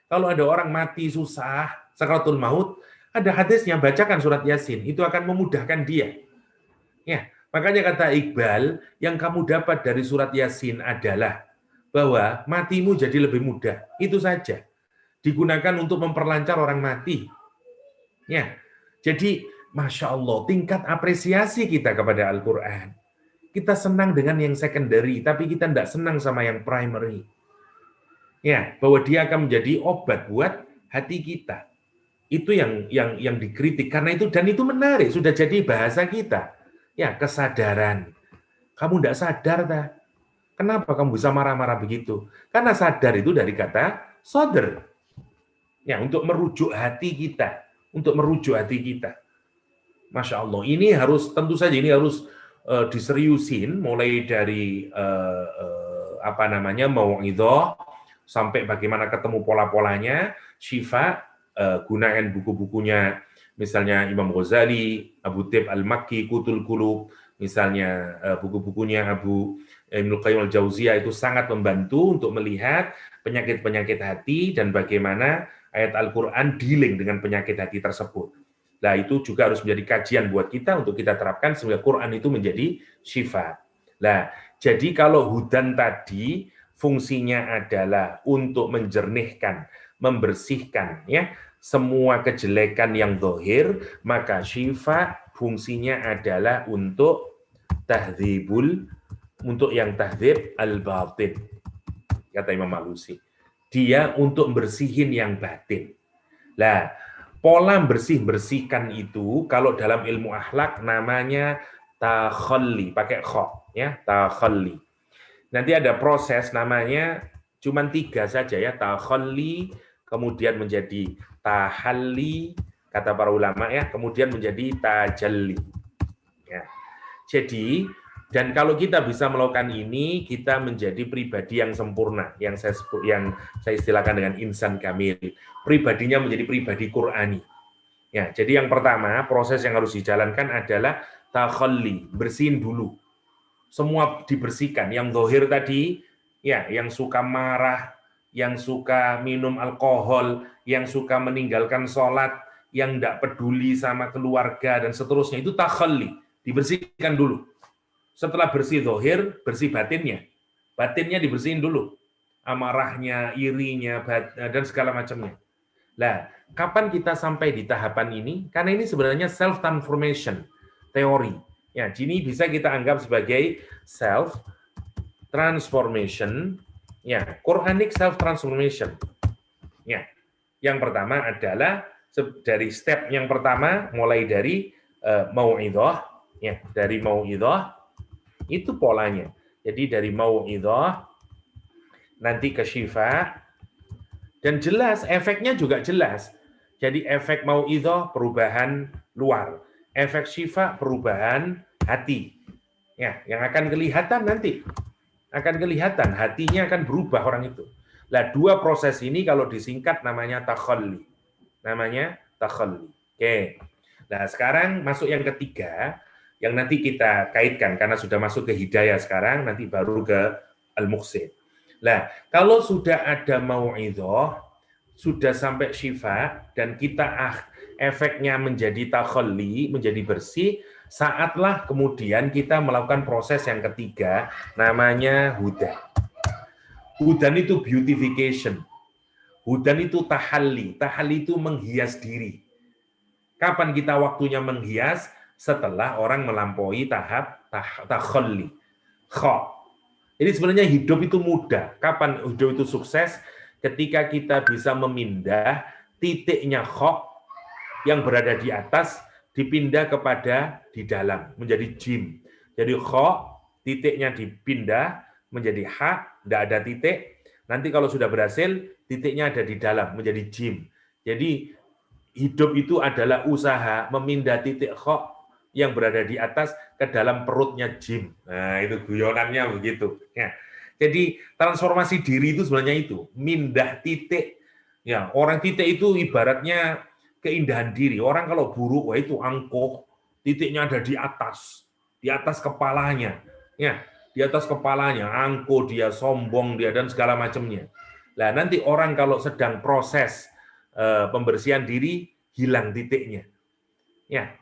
Kalau ada orang mati susah, sakaratul maut, ada hadisnya, bacakan surat Yasin, itu akan memudahkan dia. Ya, makanya kata Iqbal, yang kamu dapat dari surat Yasin adalah bahwa matimu jadi lebih mudah. Itu saja. Digunakan untuk memperlancar orang mati. Ya, jadi Masya Allah, tingkat apresiasi kita kepada Al-Quran. Kita senang dengan yang secondary, tapi kita tidak senang sama yang primary. Ya, bahwa dia akan menjadi obat buat hati kita. Itu yang dikritik. Karena itu, dan itu menarik, sudah jadi bahasa kita. Ya, kesadaran. Kamu tidak sadar, tak? Kenapa kamu bisa marah-marah begitu? Karena sadar itu dari kata sadr. Ya, untuk merujuk hati kita, untuk merujuk hati kita. Masya Allah, ini harus, tentu saja ini harus diseriusin, mulai dari mau'idhah, sampai bagaimana ketemu pola-polanya, syifa, gunakan buku-bukunya, misalnya Imam Ghazali, Abu Tib Al-Makki, Qutul Qulub, misalnya buku-bukunya Abu Ibnul Qayyim Al-Jauziyah itu sangat membantu untuk melihat penyakit-penyakit hati dan bagaimana ayat Al-Quran dealing dengan penyakit hati tersebut. Nah, itu juga harus menjadi kajian buat kita untuk kita terapkan sehingga Quran itu menjadi syifa. Nah, jadi kalau hudan tadi fungsinya adalah untuk menjernihkan, membersihkan ya semua kejelekan yang zahir, maka syifa fungsinya adalah untuk tahdzibul, untuk yang tahdzib al-batin. kata Imam Malusi. Dia untuk bersihin yang batin. Lah, pola bersihkan itu kalau dalam ilmu akhlak namanya takhalli, pakai kha, ya, takhalli. Nanti ada proses namanya cuman 3 saja ya, takhalli, kemudian menjadi tahalli, kata para ulama ya, kemudian menjadi tajalli. Ya. Jadi, dan kalau kita bisa melakukan ini, kita menjadi pribadi yang sempurna, yang saya istilahkan dengan insan kamil. Pribadinya menjadi pribadi Qur'ani. Ya, jadi yang pertama, proses yang harus dijalankan adalah takhalli, bersihin dulu. Semua dibersihkan. Yang zahir tadi, ya, yang suka marah, yang suka minum alkohol, yang suka meninggalkan sholat, yang tidak peduli sama keluarga, dan seterusnya, itu takhalli, dibersihkan dulu. Setelah bersih zahir, bersih batinnya. Batinnya dibersihin dulu. Amarahnya, irinya, dan segala macamnya. Nah, kapan kita sampai di tahapan ini? Karena ini sebenarnya self-transformation teori. Ya, ini bisa kita anggap sebagai self-transformation, ya, Quranic self-transformation. Ya, yang pertama adalah dari step yang pertama, mulai dari mau'idhah, ya, dari mau'idhah, itu polanya. Jadi dari mau'idhah, nanti ke syifa, dan jelas, efeknya juga jelas. Jadi efek mau'idhah, perubahan luar. Efek syifa, perubahan hati. Ya, yang akan kelihatan nanti. Akan kelihatan, hatinya akan berubah orang itu. Nah, 2 proses ini kalau disingkat namanya takhalli. Namanya takhalli. Oke. Nah, sekarang masuk yang ketiga, yang nanti kita kaitkan, karena sudah masuk ke hidayah sekarang, nanti baru ke al-muqsid. Nah, kalau sudah ada mau'idhah, sudah sampai syifa, dan kita efeknya menjadi takhalli, menjadi bersih, saatlah kemudian kita melakukan proses yang ketiga, namanya hudan. Hudan itu beautification. Hudan itu tahalli. Tahalli itu menghias diri. Kapan kita waktunya menghias? Setelah orang melampaui tahap takhalli. Kha. Jadi sebenarnya hidup itu mudah. Kapan hidup itu sukses? Ketika kita bisa memindah titiknya kha yang berada di atas, dipindah kepada di dalam, menjadi jim. Jadi kha, titiknya dipindah menjadi ha, tidak ada titik. Nanti kalau sudah berhasil, titiknya ada di dalam, menjadi jim. Jadi hidup itu adalah usaha memindah titik kha yang berada di atas ke dalam perutnya jim. Nah, itu guyonannya begitu. Ya. Jadi transformasi diri itu sebenarnya itu, mindah titik. Ya, orang titik itu ibaratnya keindahan diri. Orang kalau buruk, wah itu angkuh, titiknya ada di atas kepalanya. Ya, di atas kepalanya, angkuh dia, sombong dia, dan segala macamnya. Nah, nanti orang kalau sedang proses pembersihan diri, hilang titiknya. Ya,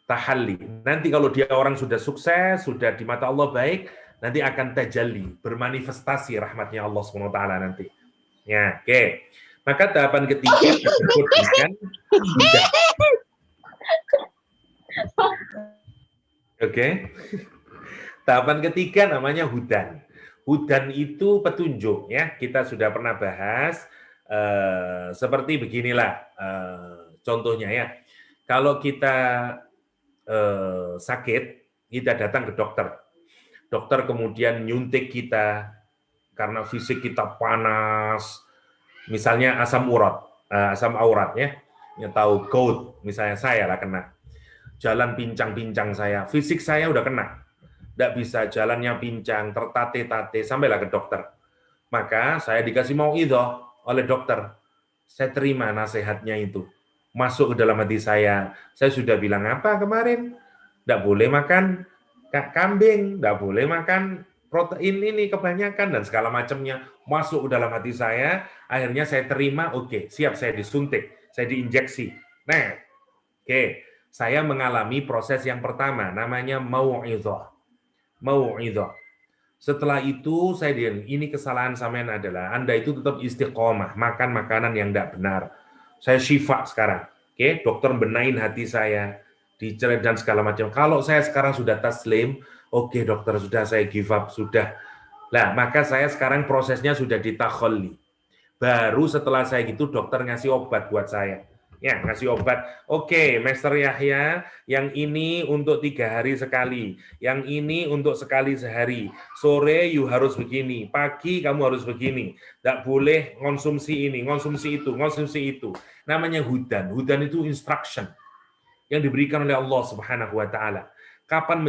tahalli. Nanti kalau dia orang sudah sukses, sudah di mata Allah baik, nanti akan tajalli, bermanifestasi rahmatnya Allah SWT nanti. Ya, oke. Maka tahapan ketiga disebut dengan hudan. Oke. Tahapan ketiga namanya hudan. Hudan itu petunjuk, ya. Kita sudah pernah bahas seperti beginilah contohnya, ya. Kalau kita sakit, kita datang ke dokter. Dokter kemudian nyuntik kita karena fisik kita panas. Misalnya asam aurat, ya. Yang tahu gout, misalnya saya lah kena. Jalan pincang-pincang saya, fisik saya udah kena. Tidak bisa, jalannya pincang, tertate-tate, sampailah ke dokter. Maka saya dikasih mau'idhah oleh dokter. Saya terima nasihatnya itu. Masuk ke dalam hati saya. Saya sudah bilang apa kemarin? Tidak boleh makan kambing, tidak boleh makan protein ini kebanyakan, dan segala macamnya. Masuk ke dalam hati saya, akhirnya saya terima, oke, siap, saya disuntik, saya diinjeksi. Nah, oke, saya mengalami proses yang pertama, namanya mau'idhah. Mau'idhah. Setelah itu, saya bilang, ini kesalahan sampean adalah, Anda itu tetap istiqomah, makan makanan yang tidak benar. Saya syifa sekarang. Oke, dokter benahin hati saya, dicerai dan segala macam. Kalau saya sekarang sudah taslim, oke dokter, sudah saya give up, sudah Lah, maka saya sekarang prosesnya sudah ditakholli. Baru setelah saya gitu dokter ngasih obat buat saya. Ya, ngasih obat. Oke, Master Yahya, yang ini untuk 3 hari sekali. Yang ini untuk sekali sehari. Sore you harus begini. Pagi kamu harus begini. Tidak boleh konsumsi ini, konsumsi itu, konsumsi itu. Namanya hudan. Hudan itu instruction yang diberikan oleh Allah Subhanahu wa taala. Kapan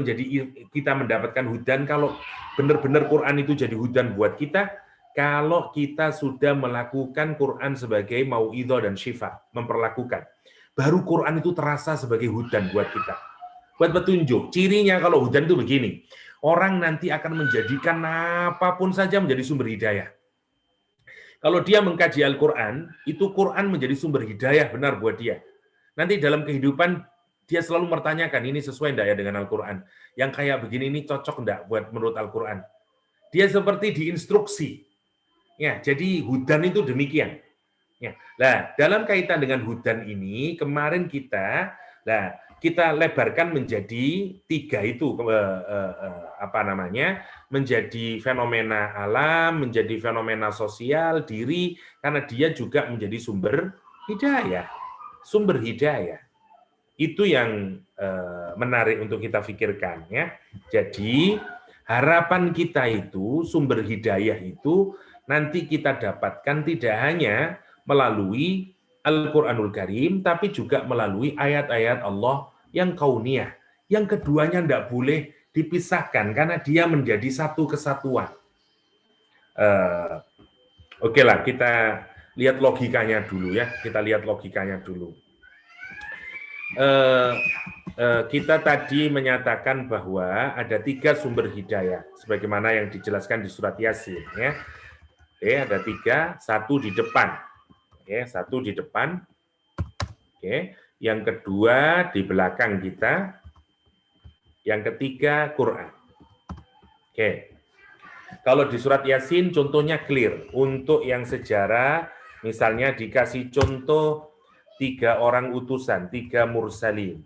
kita mendapatkan hudan? Kalau benar-benar Quran itu jadi hudan buat kita, kalau kita sudah melakukan Quran sebagai mauidhah dan syifa, memperlakukan. Baru Quran itu terasa sebagai hudan buat kita. Buat petunjuk. Cirinya kalau hudan itu begini. Orang nanti akan menjadikan apapun saja menjadi sumber hidayah. Kalau dia mengkaji Al-Quran, itu Quran menjadi sumber hidayah benar buat dia. Nanti dalam kehidupan, dia selalu mempertanyakan, ini sesuai enggak ya dengan Al-Quran? Yang kayak begini ini cocok enggak buat menurut Al-Quran? Dia seperti diinstruksi. Ya, jadi hudan itu demikian. Ya. Nah, dalam kaitan dengan hudan ini, kemarin kita lebarkan menjadi 3 itu, menjadi fenomena alam, menjadi fenomena sosial, diri, karena dia juga menjadi sumber hidayah. Sumber hidayah. Itu yang menarik untuk kita pikirkan. Ya. Jadi, harapan kita itu, sumber hidayah itu, nanti kita dapatkan tidak hanya melalui Al-Quranul Karim, tapi juga melalui ayat-ayat Allah yang kauniyah. Yang keduanya tidak boleh dipisahkan, karena dia menjadi satu kesatuan. Oke lah, kita lihat logikanya dulu ya. Kita lihat logikanya dulu. Kita tadi menyatakan bahwa ada 3 sumber hidayah, sebagaimana yang dijelaskan di surat Yasin. Ya. Oke, ada 3, 1 di depan. Oke, 1 di depan. Oke, yang kedua di belakang kita. Yang ketiga Quran. Oke. Kalau di surat Yasin contohnya clear. Untuk yang sejarah, misalnya dikasih contoh 3 orang utusan, 3 mursalin.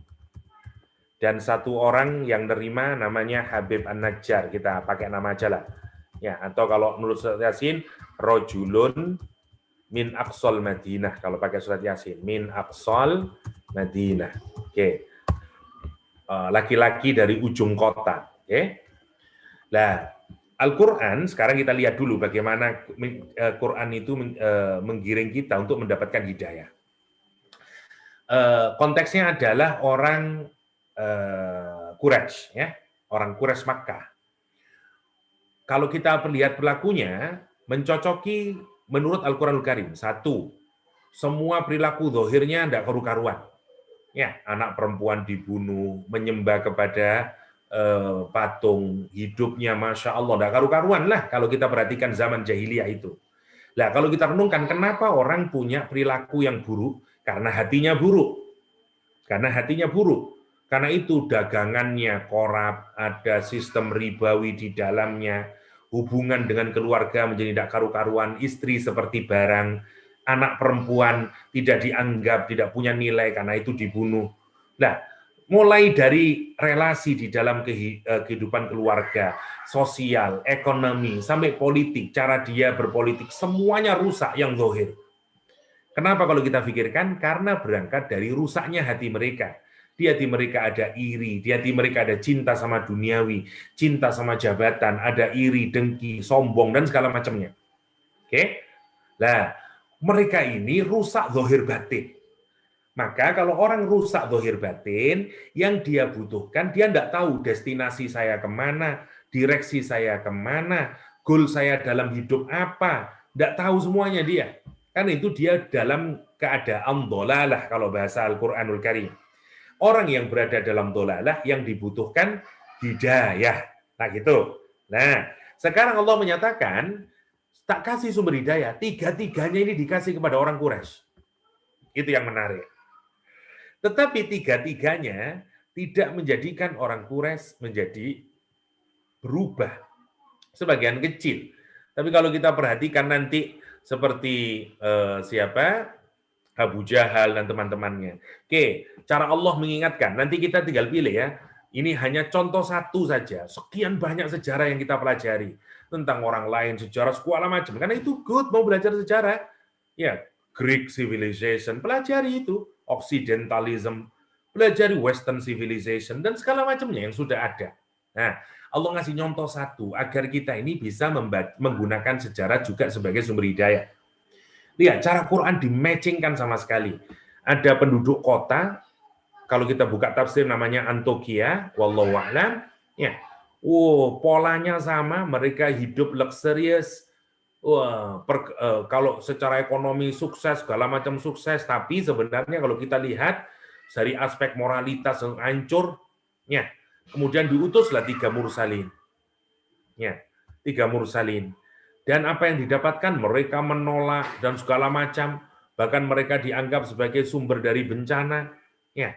Dan 1 orang yang nerima namanya Habib An-Najjar. Kita pakai nama aja lah. Ya, atau kalau menurut surat Yasin, rojulun min aqsal Madinah. Kalau pakai surat Yasin, min aqsal Madinah. Oke. Laki-laki dari ujung kota. Oke. Nah, Al-Quran, sekarang kita lihat dulu bagaimana Quran itu menggiring kita untuk mendapatkan hidayah. Konteksnya adalah orang Quraisy, ya, orang Quraisy Makkah. Kalau kita lihat perilakunya, mencocoki menurut Al-Quranul Karim. 1, semua perilaku zahirnya tidak karu-karuan. Ya, anak perempuan dibunuh, menyembah kepada patung, hidupnya Masya Allah, tidak karu-karuan lah kalau kita perhatikan zaman jahiliyah itu. Nah, kalau kita renungkan, kenapa orang punya perilaku yang buruk? Karena hatinya buruk. Karena hatinya buruk. Karena itu dagangannya korup, ada sistem ribawi di dalamnya, hubungan dengan keluarga menjadi tidak karu-karuan, istri seperti barang, anak perempuan tidak dianggap, tidak punya nilai karena itu dibunuh. Nah, mulai dari relasi di dalam kehidupan keluarga, sosial, ekonomi, sampai politik, cara dia berpolitik, semuanya rusak yang zahir. Kenapa kalau kita pikirkan? Karena berangkat dari rusaknya hati mereka. Di hati mereka ada iri, di hati mereka ada cinta sama duniawi, cinta sama jabatan, ada iri, dengki, sombong, dan segala macamnya. Oke? Nah, mereka ini rusak zahir batin. Maka kalau orang rusak zahir batin, yang dia butuhkan, dia tidak tahu destinasi saya kemana, direksi saya kemana, goal saya dalam hidup apa, tidak tahu semuanya dia. Kan itu dia dalam keadaan dhalalah kalau bahasa Al-Quranul Karim. Orang yang berada dalam dhalalah yang dibutuhkan hidayah. Nah gitu. Nah, sekarang Allah menyatakan, tak kasih sumber hidayah, 3-3-nya ini dikasih kepada orang Quraisy. Itu yang menarik. Tetapi 3-3-nya tidak menjadikan orang Quraisy menjadi berubah. Sebagian kecil. Tapi kalau kita perhatikan nanti seperti Abu Jahal dan teman-temannya. Oke, cara Allah mengingatkan. Nanti kita tinggal pilih ya. Ini hanya contoh 1 saja. Sekian banyak sejarah yang kita pelajari. tentang orang lain, sejarah segala macam. Karena itu good, mau belajar sejarah. Ya, Greek civilization, pelajari itu. Occidentalism, pelajari Western civilization, dan segala macamnya yang sudah ada. Nah, Allah ngasih contoh satu, agar kita ini bisa menggunakan sejarah juga sebagai sumber hidayah. Lihat, cara Quran di-matchingkan sama sekali. Ada penduduk kota, kalau kita buka tafsir namanya Antokia, wallahu a'lam, ya. Polanya sama, mereka hidup luxurious. Kalau secara ekonomi sukses, segala macam sukses, tapi sebenarnya kalau kita lihat dari aspek moralitas yang hancur, ya. Kemudian diutuslah 3 mursalin. Ya, 3 mursalin. Dan apa yang didapatkan? Mereka menolak dan segala macam, bahkan mereka dianggap sebagai sumber dari bencana. Ya,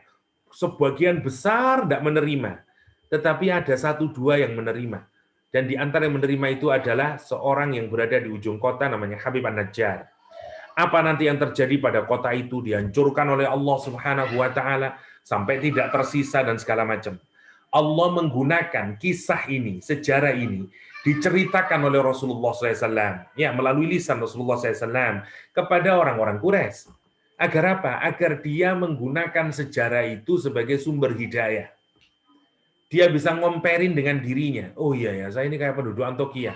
sebagian besar tidak menerima, tetapi ada 1-2 yang menerima. Dan di antara yang menerima itu adalah seorang yang berada di ujung kota namanya Habib An-Najjar. Apa nanti yang terjadi pada kota itu? Dihancurkan oleh Allah Subhanahu wa taala sampai tidak tersisa dan segala macam. Allah menggunakan kisah ini, sejarah ini diceritakan oleh Rasulullah SAW, ya, melalui lisan Rasulullah SAW kepada orang-orang Quraisy. Agar apa? Agar dia menggunakan sejarah itu sebagai sumber hidayah. Dia bisa ngomperin dengan dirinya. Oh iya ya, saya ini kayak penduduk Antokia.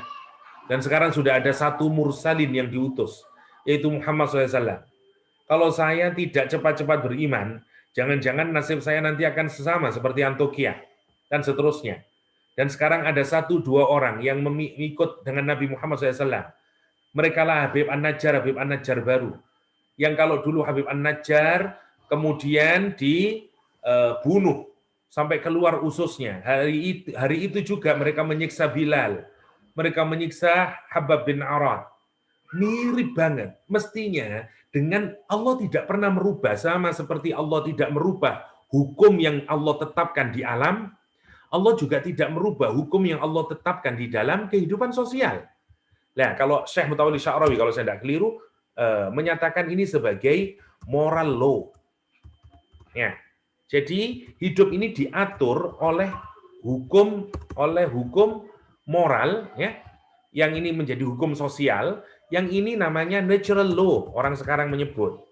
Dan sekarang sudah ada 1 mursalin yang diutus, yaitu Muhammad SAW. Kalau saya tidak cepat-cepat beriman, jangan-jangan nasib saya nanti akan sama seperti Antokia, dan seterusnya. Dan sekarang ada 1-2 orang yang mengikut dengan Nabi Muhammad SAW. Mereka lah Habib An-Najjar baru. Yang kalau dulu Habib An-Najjar kemudian dibunuh sampai keluar ususnya. Hari itu juga mereka menyiksa Bilal. Mereka menyiksa Habab bin Arad. Mirip banget. Mestinya dengan Allah tidak pernah merubah, sama seperti Allah tidak merubah hukum yang Allah tetapkan di alam, Allah juga tidak merubah hukum yang Allah tetapkan di dalam kehidupan sosial. Nah, kalau Syekh Mutawalli Sya'rawi, kalau saya tidak keliru, menyatakan ini sebagai moral law. Ya. Jadi hidup ini diatur oleh hukum moral, ya. Yang ini menjadi hukum sosial, yang ini namanya natural law, orang sekarang menyebut.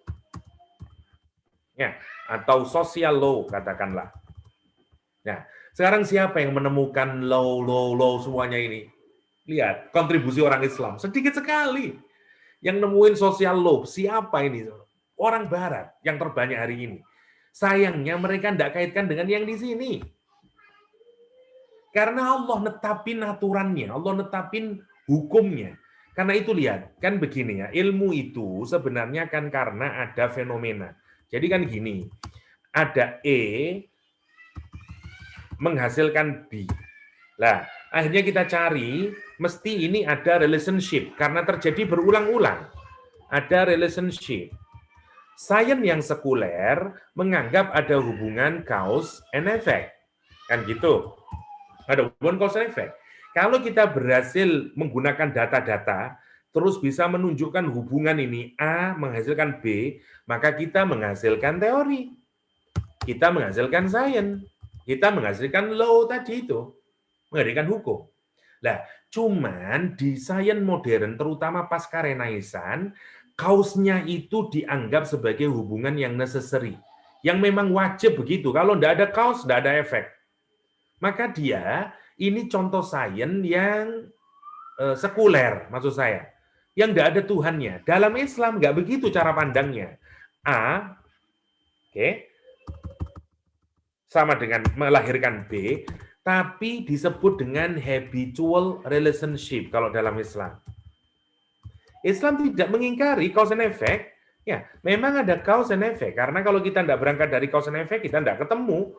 Ya, atau social law katakanlah. Nah, sekarang siapa yang menemukan law semuanya ini? Lihat, kontribusi orang Islam sedikit sekali. Yang nemuin social law, siapa ini? Orang Barat yang terbanyak hari ini. Sayangnya mereka tidak kaitkan dengan yang di sini. Karena Allah netapin aturannya, Allah netapin hukumnya. Karena itu lihat, kan begini ya, ilmu itu sebenarnya kan karena ada fenomena. Jadi kan gini, ada E menghasilkan B. Lah, akhirnya kita cari, mesti ini ada relationship, karena terjadi berulang-ulang. Ada relationship. Sains yang sekuler menganggap ada hubungan cause and effect. Kan gitu. Ada hubungan cause and effect. Kalau kita berhasil menggunakan data-data, terus bisa menunjukkan hubungan ini A menghasilkan B, maka kita menghasilkan teori. Kita menghasilkan sains. Kita menghasilkan law tadi itu. Menghasilkan hukum. Nah, cuman di sains modern, terutama pasca Renaissance, kausnya itu dianggap sebagai hubungan yang necessary. Yang memang wajib begitu. Kalau tidak ada kaus, tidak ada efek. Maka dia, ini contoh sains yang sekuler, maksud saya. Yang tidak ada Tuhannya. Dalam Islam nggak begitu cara pandangnya. A, sama dengan melahirkan B, tapi disebut dengan habitual relationship kalau dalam Islam. Islam tidak mengingkari cause and effect. Ya, memang ada cause and effect. Karena kalau kita tidak berangkat dari cause and effect, kita tidak ketemu.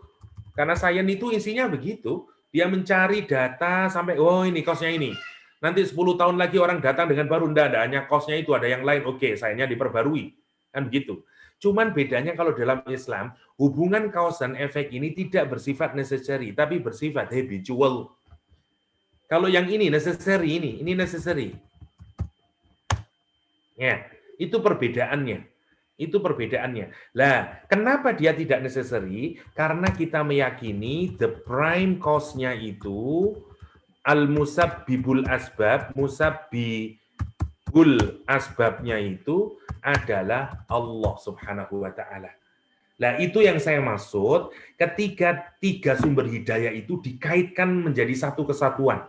Karena sains itu isinya begitu. Dia mencari data sampai, oh ini cause-nya ini. Nanti 10 tahun lagi orang datang dengan baru, tidak hanya cause-nya itu, ada yang lain. Oke, sainsnya diperbarui. Kan begitu. Cuman bedanya kalau dalam Islam, hubungan cause and effect ini tidak bersifat necessary, tapi bersifat habitual. Kalau yang ini necessary, ini necessary. Ya, itu perbedaannya. Itu perbedaannya. Lah, kenapa dia tidak necessary? Karena kita meyakini the prime cause-nya itu Al-musabbibul asbab, musabbibul asbabnya itu adalah Allah Subhanahu wa taala. Nah, itu yang saya maksud ketika tiga sumber hidayah itu dikaitkan menjadi satu kesatuan.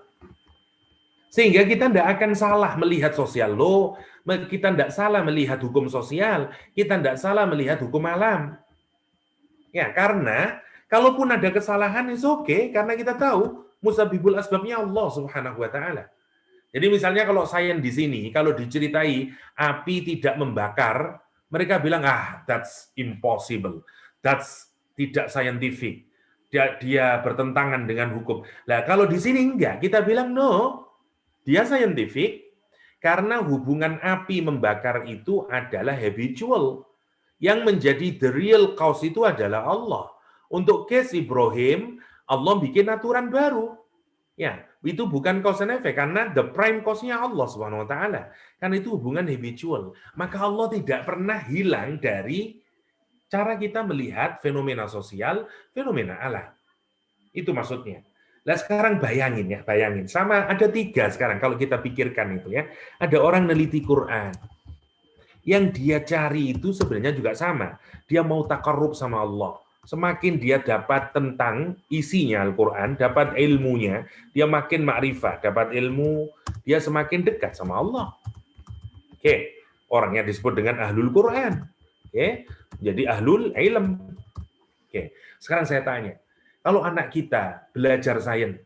Sehingga kita tidak akan salah melihat sosial law, kita tidak salah melihat hukum sosial, kita tidak salah melihat hukum alam. Ya, karena kalaupun ada kesalahan, itu oke, karena kita tahu musabbibul asbabnya Allah Subhanahu wa taala. Jadi misalnya kalau sains di sini, kalau diceritai api tidak membakar, mereka bilang, that's impossible. That's tidak scientific. Dia bertentangan dengan hukum. Nah, kalau di sini enggak, kita bilang, no, dia scientific, karena hubungan api membakar itu adalah habitual. Yang menjadi the real cause itu adalah Allah. Untuk case Ibrahim, Allah bikin aturan baru. Ya, itu bukan cause and effect, karena the prime cause-nya Allah Subhanahu wa taala. Karena itu hubungan habitual. Maka Allah tidak pernah hilang dari cara kita melihat fenomena sosial, fenomena alam. Itu maksudnya. Nah, sekarang bayangin. Sama ada tiga sekarang kalau kita pikirkan itu ya. Ada orang neliti Quran. Yang dia cari itu sebenarnya juga sama. Dia mau takarrub sama Allah. Semakin dia dapat tentang isinya Al-Quran, dapat ilmunya, dia makin ma'rifah, dapat ilmu, dia semakin dekat sama Allah. Oke, orangnya disebut dengan ahlul Quran. Oke, jadi ahlul ilm. Oke, sekarang saya tanya, kalau anak kita belajar sains,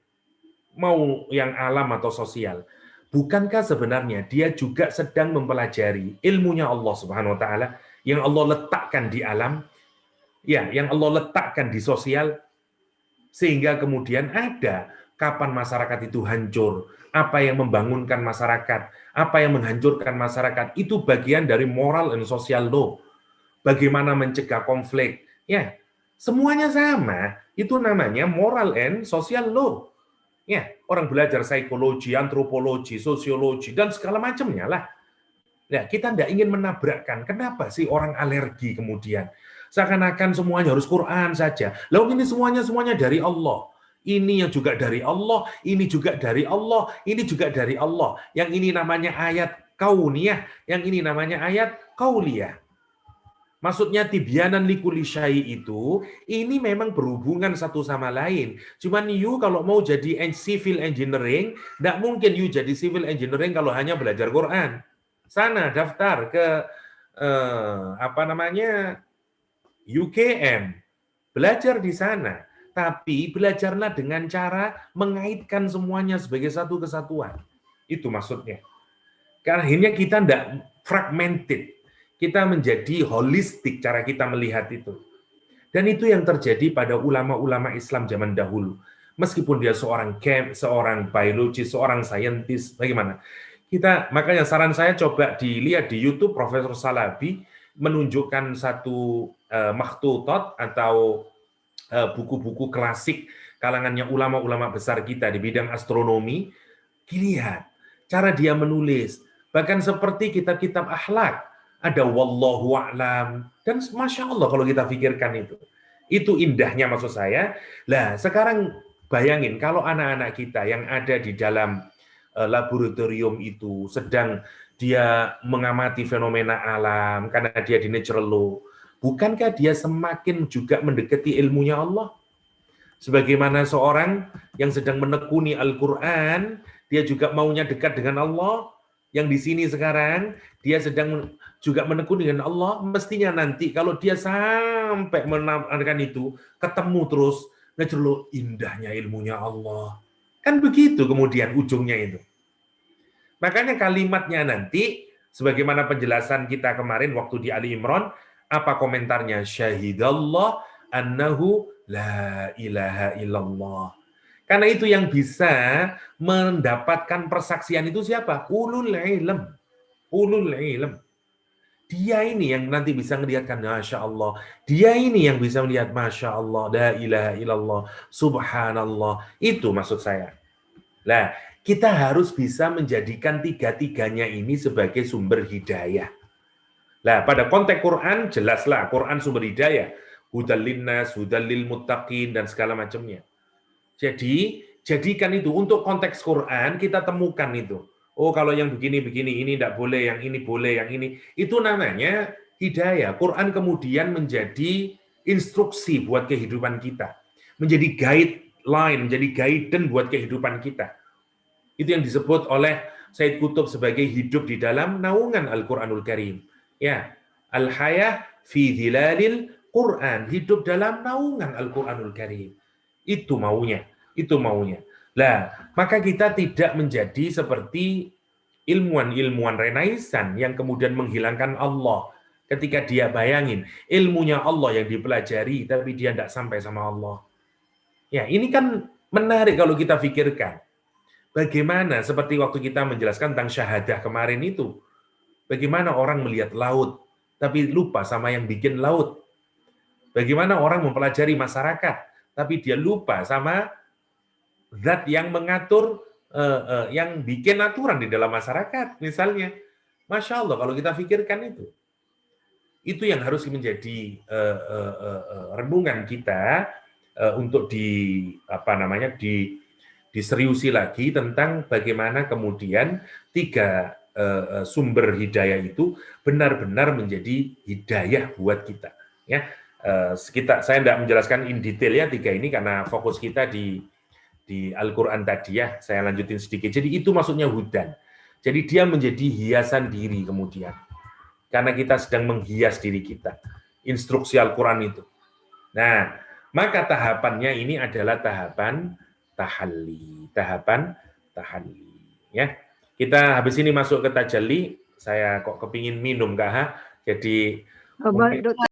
mau yang alam atau sosial, bukankah sebenarnya dia juga sedang mempelajari ilmunya Allah Subhanahu wa taala yang Allah letakkan di alam? Ya, yang Allah letakkan di sosial, sehingga kemudian ada kapan masyarakat itu hancur, apa yang membangunkan masyarakat, apa yang menghancurkan masyarakat, itu bagian dari moral and social law. Bagaimana mencegah konflik, ya, semuanya sama, itu namanya moral and social law. Ya, orang belajar psikologi, antropologi, sosiologi, dan segala macamnya lah. Nah, kita tidak ingin menabrakkan, kenapa sih orang alergi kemudian? Seakan-akan semuanya harus Quran saja. Lalu ini semuanya dari Allah. Ini yang juga dari Allah, ini juga dari Allah, ini juga dari Allah. Yang ini namanya ayat kauniyah, yang ini namanya ayat kauliyah. Maksudnya tibyanan likuli syai itu, ini memang berhubungan satu sama lain. Cuman you kalau mau jadi civil engineering, tidak mungkin you jadi civil engineering kalau hanya belajar Quran. Sana daftar ke UKM, belajar di sana, tapi belajarlah dengan cara mengaitkan semuanya sebagai satu kesatuan. Itu maksudnya. Karena akhirnya kita tidak fragmented, kita menjadi holistik cara kita melihat itu. Dan itu yang terjadi pada ulama-ulama Islam zaman dahulu. Meskipun dia seorang biologis, seorang saintis, bagaimana? Makanya saran saya coba dilihat di YouTube Profesor Salabi menunjukkan satu makhtutat atau buku-buku klasik kalangannya ulama-ulama besar kita di bidang astronomi. Lihat cara dia menulis, bahkan seperti kitab-kitab akhlak, ada wallahu a'lam, dan masya Allah kalau kita pikirkan itu indahnya maksud saya. Lah sekarang bayangin kalau anak-anak kita yang ada di dalam laboratorium itu sedang dia mengamati fenomena alam karena dia di natural law, bukankah dia semakin juga mendekati ilmunya Allah? Sebagaimana seorang yang sedang menekuni Al-Quran, dia juga maunya dekat dengan Allah. Yang di sini sekarang, dia sedang juga menekuni dengan Allah, mestinya nanti kalau dia sampai menamakan itu, ketemu terus, natural law, indahnya ilmunya Allah. Kan begitu kemudian ujungnya itu. Makanya kalimatnya nanti, sebagaimana penjelasan kita kemarin waktu di Ali Imran, apa komentarnya? Syahidallah annahu la ilaha illallah. Karena itu yang bisa mendapatkan persaksian itu siapa? Ulul ilm. Ulul ilm. Dia ini yang nanti bisa melihatkan, Masya Allah. Dia ini yang bisa melihat, Masya Allah, la ilaha illallah, subhanallah. Itu maksud saya. Nah, kita harus bisa menjadikan tiga-tiganya ini sebagai sumber hidayah. Nah, pada konteks Quran, jelaslah Quran sumber hidayah. Hudal linnas, hudal lil muttaqin, dan segala macamnya. Jadi, jadikan itu untuk konteks Quran, kita temukan itu. Oh, kalau yang begini-begini, ini tidak boleh, yang ini boleh, yang ini. Itu namanya hidayah. Quran kemudian menjadi instruksi buat kehidupan kita. Menjadi guideline, menjadi guidance buat kehidupan kita. Itu yang disebut oleh Said Qutb sebagai hidup di dalam naungan Al-Quranul Karim. Ya, al-hayah fi dhilalil Quran, hidup dalam naungan Al-Quranul Karim. Itu maunya, itu maunya. Lah, maka kita tidak menjadi seperti ilmuwan-ilmuwan Renaissance yang kemudian menghilangkan Allah. Ketika dia bayangin ilmunya Allah yang dipelajari, tapi dia tidak sampai sama Allah. Ya, ini kan menarik kalau kita pikirkan. Bagaimana seperti waktu kita menjelaskan tentang syahadah kemarin itu. Bagaimana orang melihat laut, tapi lupa sama yang bikin laut. Bagaimana orang mempelajari masyarakat, tapi dia lupa sama zat yang mengatur, yang bikin aturan di dalam masyarakat, misalnya. Masya Allah, kalau kita pikirkan itu yang harus menjadi renungan kita untuk diseriusi lagi tentang bagaimana kemudian 3 sumber hidayah itu benar-benar menjadi hidayah buat kita. Ya, saya tidak menjelaskan in detail ya 3 ini karena fokus kita di Al-Quran tadi ya. Saya lanjutin sedikit. Jadi itu maksudnya hudan. Jadi dia menjadi hiasan diri kemudian. Karena kita sedang menghias diri kita. Instruksi Al-Quran itu. Nah, maka tahapannya ini adalah tahapan tahalli. Ya. Kita habis ini masuk ke tajalli. Saya kok kepingin minum, Kak. Jadi Dokter.